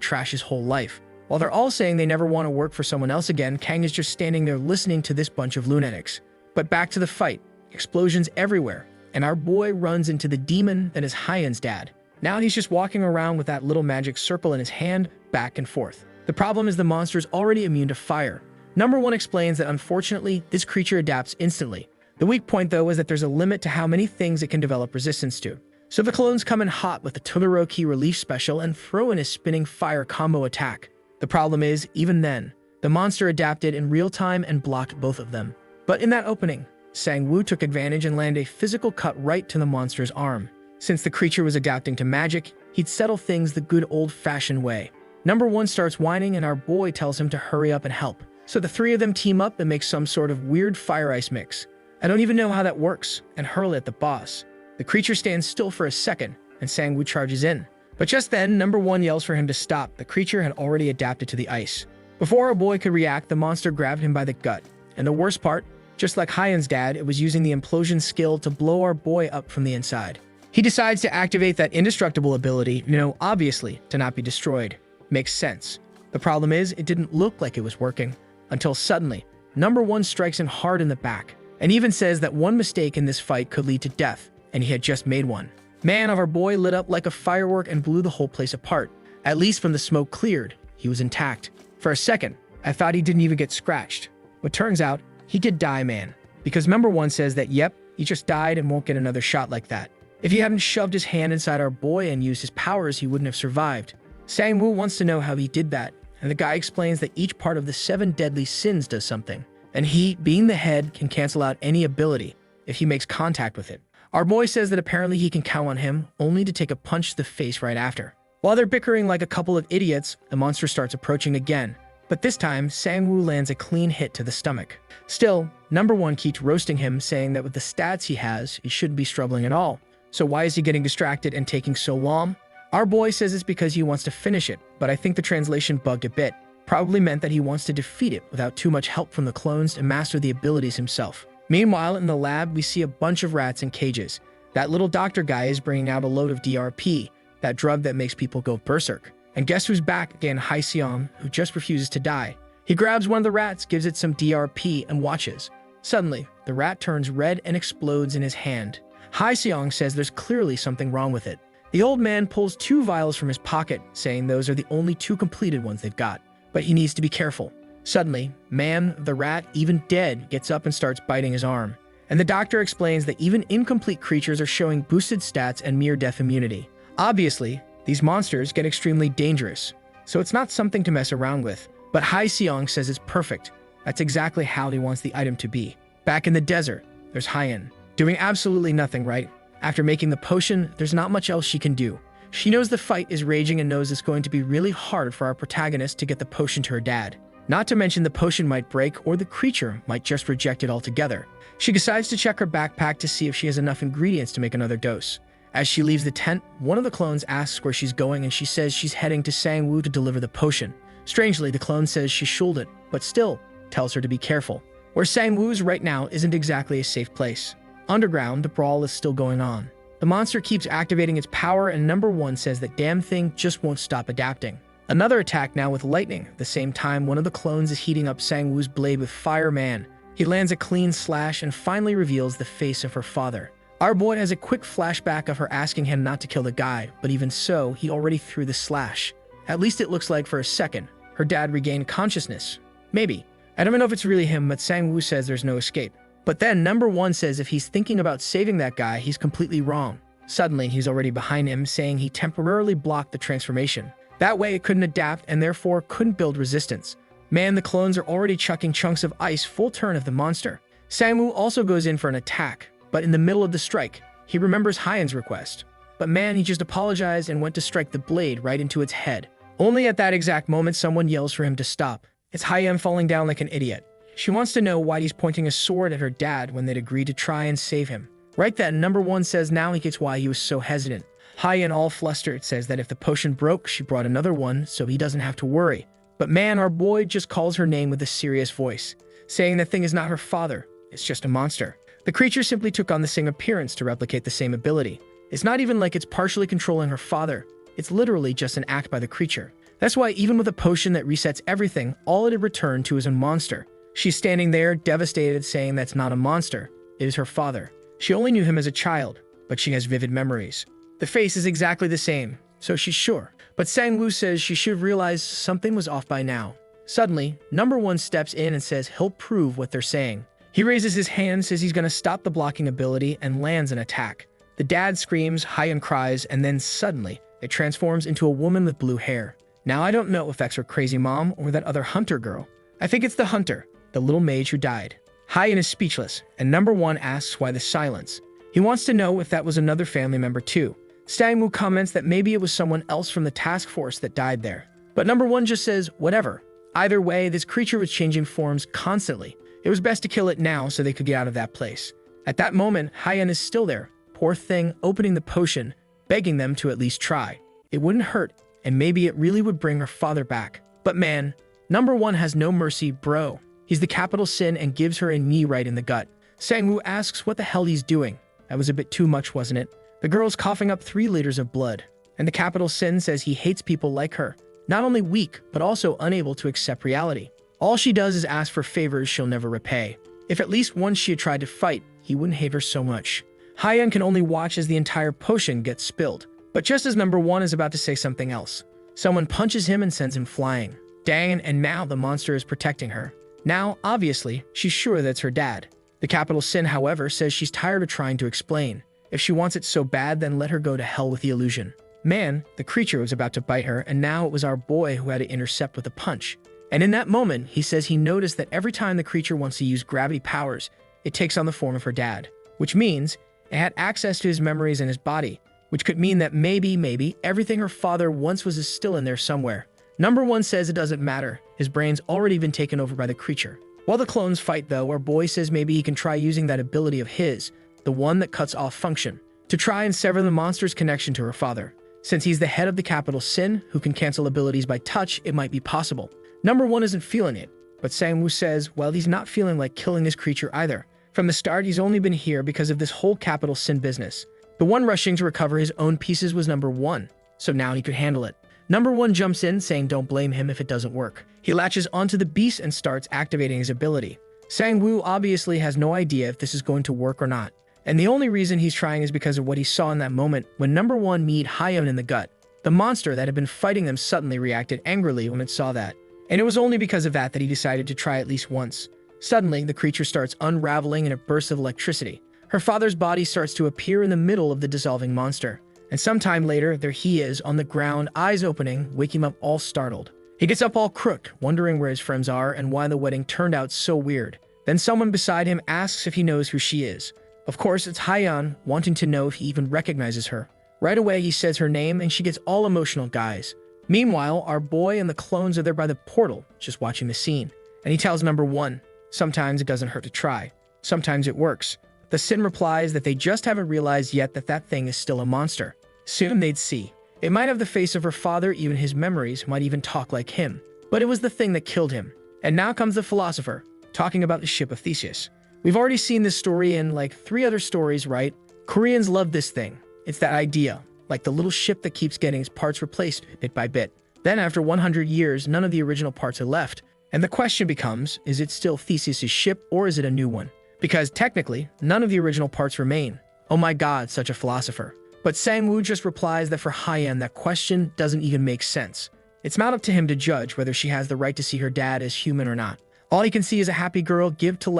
trash his whole life. While they're all saying they never want to work for someone else again, Kang is just standing there listening to this bunch of lunatics. But back to the fight. Explosions everywhere, and our boy runs into the demon that is Hyun's dad. Now he's just walking around with that little magic circle in his hand, back and forth. The problem is the monster is already immune to fire. Number one explains that unfortunately, this creature adapts instantly. The weak point though is that there's a limit to how many things it can develop resistance to. So the clones come in hot with the Todoroki relief special and throw in a spinning fire combo attack. The problem is, even then, the monster adapted in real time and blocked both of them. But in that opening, Sang-woo took advantage and landed a physical cut right to the monster's arm. Since the creature was adapting to magic, he'd settle things the good old-fashioned way. Number one starts whining and our boy tells him to hurry up and help. So the three of them team up and make some sort of weird fire-ice mix. I don't even know how that works, and hurl it at the boss. The creature stands still for a second, and Sang-woo charges in. But just then, number one yells for him to stop. The creature had already adapted to the ice. Before our boy could react, the monster grabbed him by the gut. And the worst part, just like Hyun's dad, it was using the implosion skill to blow our boy up from the inside. He decides to activate that indestructible ability, obviously, to not be destroyed. Makes sense. The problem is, it didn't look like it was working. Until suddenly, number one strikes him hard in the back, and even says that one mistake in this fight could lead to death, and he had just made one. Man of our boy lit up like a firework and blew the whole place apart. At least when the smoke cleared, he was intact. For a second, I thought he didn't even get scratched. But turns out, he did die, man. Because number one says that, yep, he just died and won't get another shot like that. If he hadn't shoved his hand inside our boy and used his powers, he wouldn't have survived. Sang-woo wants to know how he did that, and the guy explains that each part of the 7 deadly sins does something. And he, being the head, can cancel out any ability if he makes contact with it. Our boy says that apparently he can count on him, only to take a punch to the face right after. While they're bickering like a couple of idiots, the monster starts approaching again. But this time, Sang-woo lands a clean hit to the stomach. Still, number one keeps roasting him, saying that with the stats he has, he shouldn't be struggling at all. So why is he getting distracted and taking so long? Our boy says it's because he wants to finish it, but I think the translation bugged a bit. probably meant that he wants to defeat it without too much help from the clones and master the abilities himself. Meanwhile, in the lab, we see a bunch of rats in cages. That little doctor guy is bringing out a load of DRP, that drug that makes people go berserk. And guess who's back again? Hai-seong, who just refuses to die. He grabs one of the rats, gives it some DRP, and watches. Suddenly, the rat turns red and explodes in his hand. Hai-seong says there's clearly something wrong with it. The old man pulls 2 vials from his pocket, saying those are the only 2 completed ones they've got. But he needs to be careful. Suddenly, Man, the rat, even dead, gets up and starts biting his arm. And the doctor explains that even incomplete creatures are showing boosted stats and near-death immunity. Obviously, these monsters get extremely dangerous, so it's not something to mess around with. But Hai-seong says it's perfect. That's exactly how he wants the item to be. Back in the desert, there's Hyeon, doing absolutely nothing, right? After making the potion, there's not much else she can do. She knows the fight is raging and knows it's going to be really hard for our protagonist to get the potion to her dad. Not to mention the potion might break or the creature might just reject it altogether. She decides to check her backpack to see if she has enough ingredients to make another dose. As she leaves the tent, one of the clones asks where she's going and she says she's heading to Sang-woo to deliver the potion. Strangely, the clone says she shouled it, but still tells her to be careful. Where Sang-woo's right now isn't exactly a safe place. Underground, the brawl is still going on. The monster keeps activating its power and number 1 says that damn thing just won't stop adapting. Another attack now with lightning. At the same time, one of the clones is heating up Sang-woo's blade with Fire Man. He lands a clean slash and finally reveals the face of her father. Our boy has a quick flashback of her asking him not to kill the guy, but even so, he already threw the slash. At least it looks like for a second. Her dad regained consciousness. Maybe. I don't know if it's really him, but Sang-woo says there's no escape. But then number 1 says if he's thinking about saving that guy, he's completely wrong. Suddenly, he's already behind him, saying he temporarily blocked the transformation. That way it couldn't adapt and therefore couldn't build resistance. Man, the clones are already chucking chunks of ice full turn of the monster. Sang-woo also goes in for an attack, but in the middle of the strike, he remembers Hyeon's request. But man, he just apologized and went to strike the blade right into its head. Only at that exact moment, someone yells for him to stop. It's Hyeon falling down like an idiot. She wants to know why he's pointing a sword at her dad when they'd agreed to try and save him. Right then, number 1 says now he gets why he was so hesitant. Hyeon, all flustered, says that if the potion broke, she brought another one, so he doesn't have to worry. But man, our boy just calls her name with a serious voice, saying the thing is not her father, it's just a monster. The creature simply took on the same appearance to replicate the same ability. It's not even like it's partially controlling her father, it's literally just an act by the creature. That's why even with a potion that resets everything, all it had returned to is a monster. She's standing there, devastated, saying that's not a monster, it is her father. She only knew him as a child, but she has vivid memories. The face is exactly the same, so she's sure. But Sang-woo says she should realize something was off by now. Suddenly, number 1 steps in and says he'll prove what they're saying. He raises his hand, says he's going to stop the blocking ability, and lands an attack. The dad screams, Hyeon cries, and then suddenly, it transforms into a woman with blue hair. Now I don't know if that's her crazy mom or that other hunter girl. I think it's the hunter, the little mage who died. Hyeon is speechless, and number 1 asks why the silence. He wants to know if that was another family member too. Sang-woo comments that maybe it was someone else from the task force that died there. But number 1 just says, whatever. Either way, this creature was changing forms constantly. It was best to kill it now so they could get out of that place. At that moment, Hyeon is still there, poor thing, opening the potion, begging them to at least try. It wouldn't hurt, and maybe it really would bring her father back. But man, number 1 has no mercy, bro. He's the capital sin and gives her a knee right in the gut. Sang-woo asks what the hell he's doing. That was a bit too much, wasn't it? The girl's coughing up 3 liters of blood, and the capital sin says he hates people like her, not only weak, but also unable to accept reality. All she does is ask for favors she'll never repay. If at least once she had tried to fight, he wouldn't hate her so much. Hyeon can only watch as the entire potion gets spilled. But just as number 1 is about to say something else, someone punches him and sends him flying. Dang, and now the monster is protecting her. Now, obviously, she's sure that's her dad. The capital sin, however, says she's tired of trying to explain. If she wants it so bad, then let her go to hell with the illusion. Man, the creature was about to bite her, and now it was our boy who had to intercept with a punch. And in that moment, he says he noticed that every time the creature wants to use gravity powers, it takes on the form of her dad. Which means it had access to his memories and his body, which could mean that maybe everything her father once was is still in there somewhere. Number 1 says it doesn't matter. His brain's already been taken over by the creature. While the clones fight though, our boy says maybe he can try using that ability of his, the one that cuts off function, to try and sever the monster's connection to her father. Since he's the head of the capital sin, who can cancel abilities by touch, it might be possible. Number one isn't feeling it, but Sang-woo says, well, he's not feeling like killing this creature either. From the start, he's only been here because of this whole capital sin business. The one rushing to recover his own pieces was number one, so now he could handle it. Number one jumps in, saying don't blame him if it doesn't work. He latches onto the beast and starts activating his ability. Sang-woo obviously has no idea if this is going to work or not. And the only reason he's trying is because of what he saw in that moment when number one kneed Hyeon in the gut. The monster that had been fighting them suddenly reacted angrily when it saw that. And it was only because of that he decided to try at least once. Suddenly, the creature starts unraveling in a burst of electricity. Her father's body starts to appear in the middle of the dissolving monster. And sometime later, there he is on the ground, eyes opening, waking him up all startled. He gets up all crooked, wondering where his friends are and why the wedding turned out so weird. Then someone beside him asks if he knows who she is. Of course, it's Hyeon, wanting to know if he even recognizes her. Right away, he says her name and she gets all emotional, guys. Meanwhile, our boy and the clones are there by the portal, just watching the scene. And he tells number one, sometimes it doesn't hurt to try. Sometimes it works. The Sin replies that they just haven't realized yet that that thing is still a monster. Soon they'd see. It might have the face of her father, even his memories might even talk like him. But it was the thing that killed him. And now comes the philosopher, talking about the ship of Theseus. We've already seen this story in like 3 other stories, right? Koreans love this thing. It's that idea, like the little ship that keeps getting its parts replaced bit by bit. Then after 100 years, none of the original parts are left. And the question becomes, is it still Theseus' ship or is it a new one? Because technically, none of the original parts remain. Oh my god, such a philosopher. But Sang-woo just replies that for Hyeon, that question doesn't even make sense. It's not up to him to judge whether she has the right to see her dad as human or not. All he can see is a happy girl give to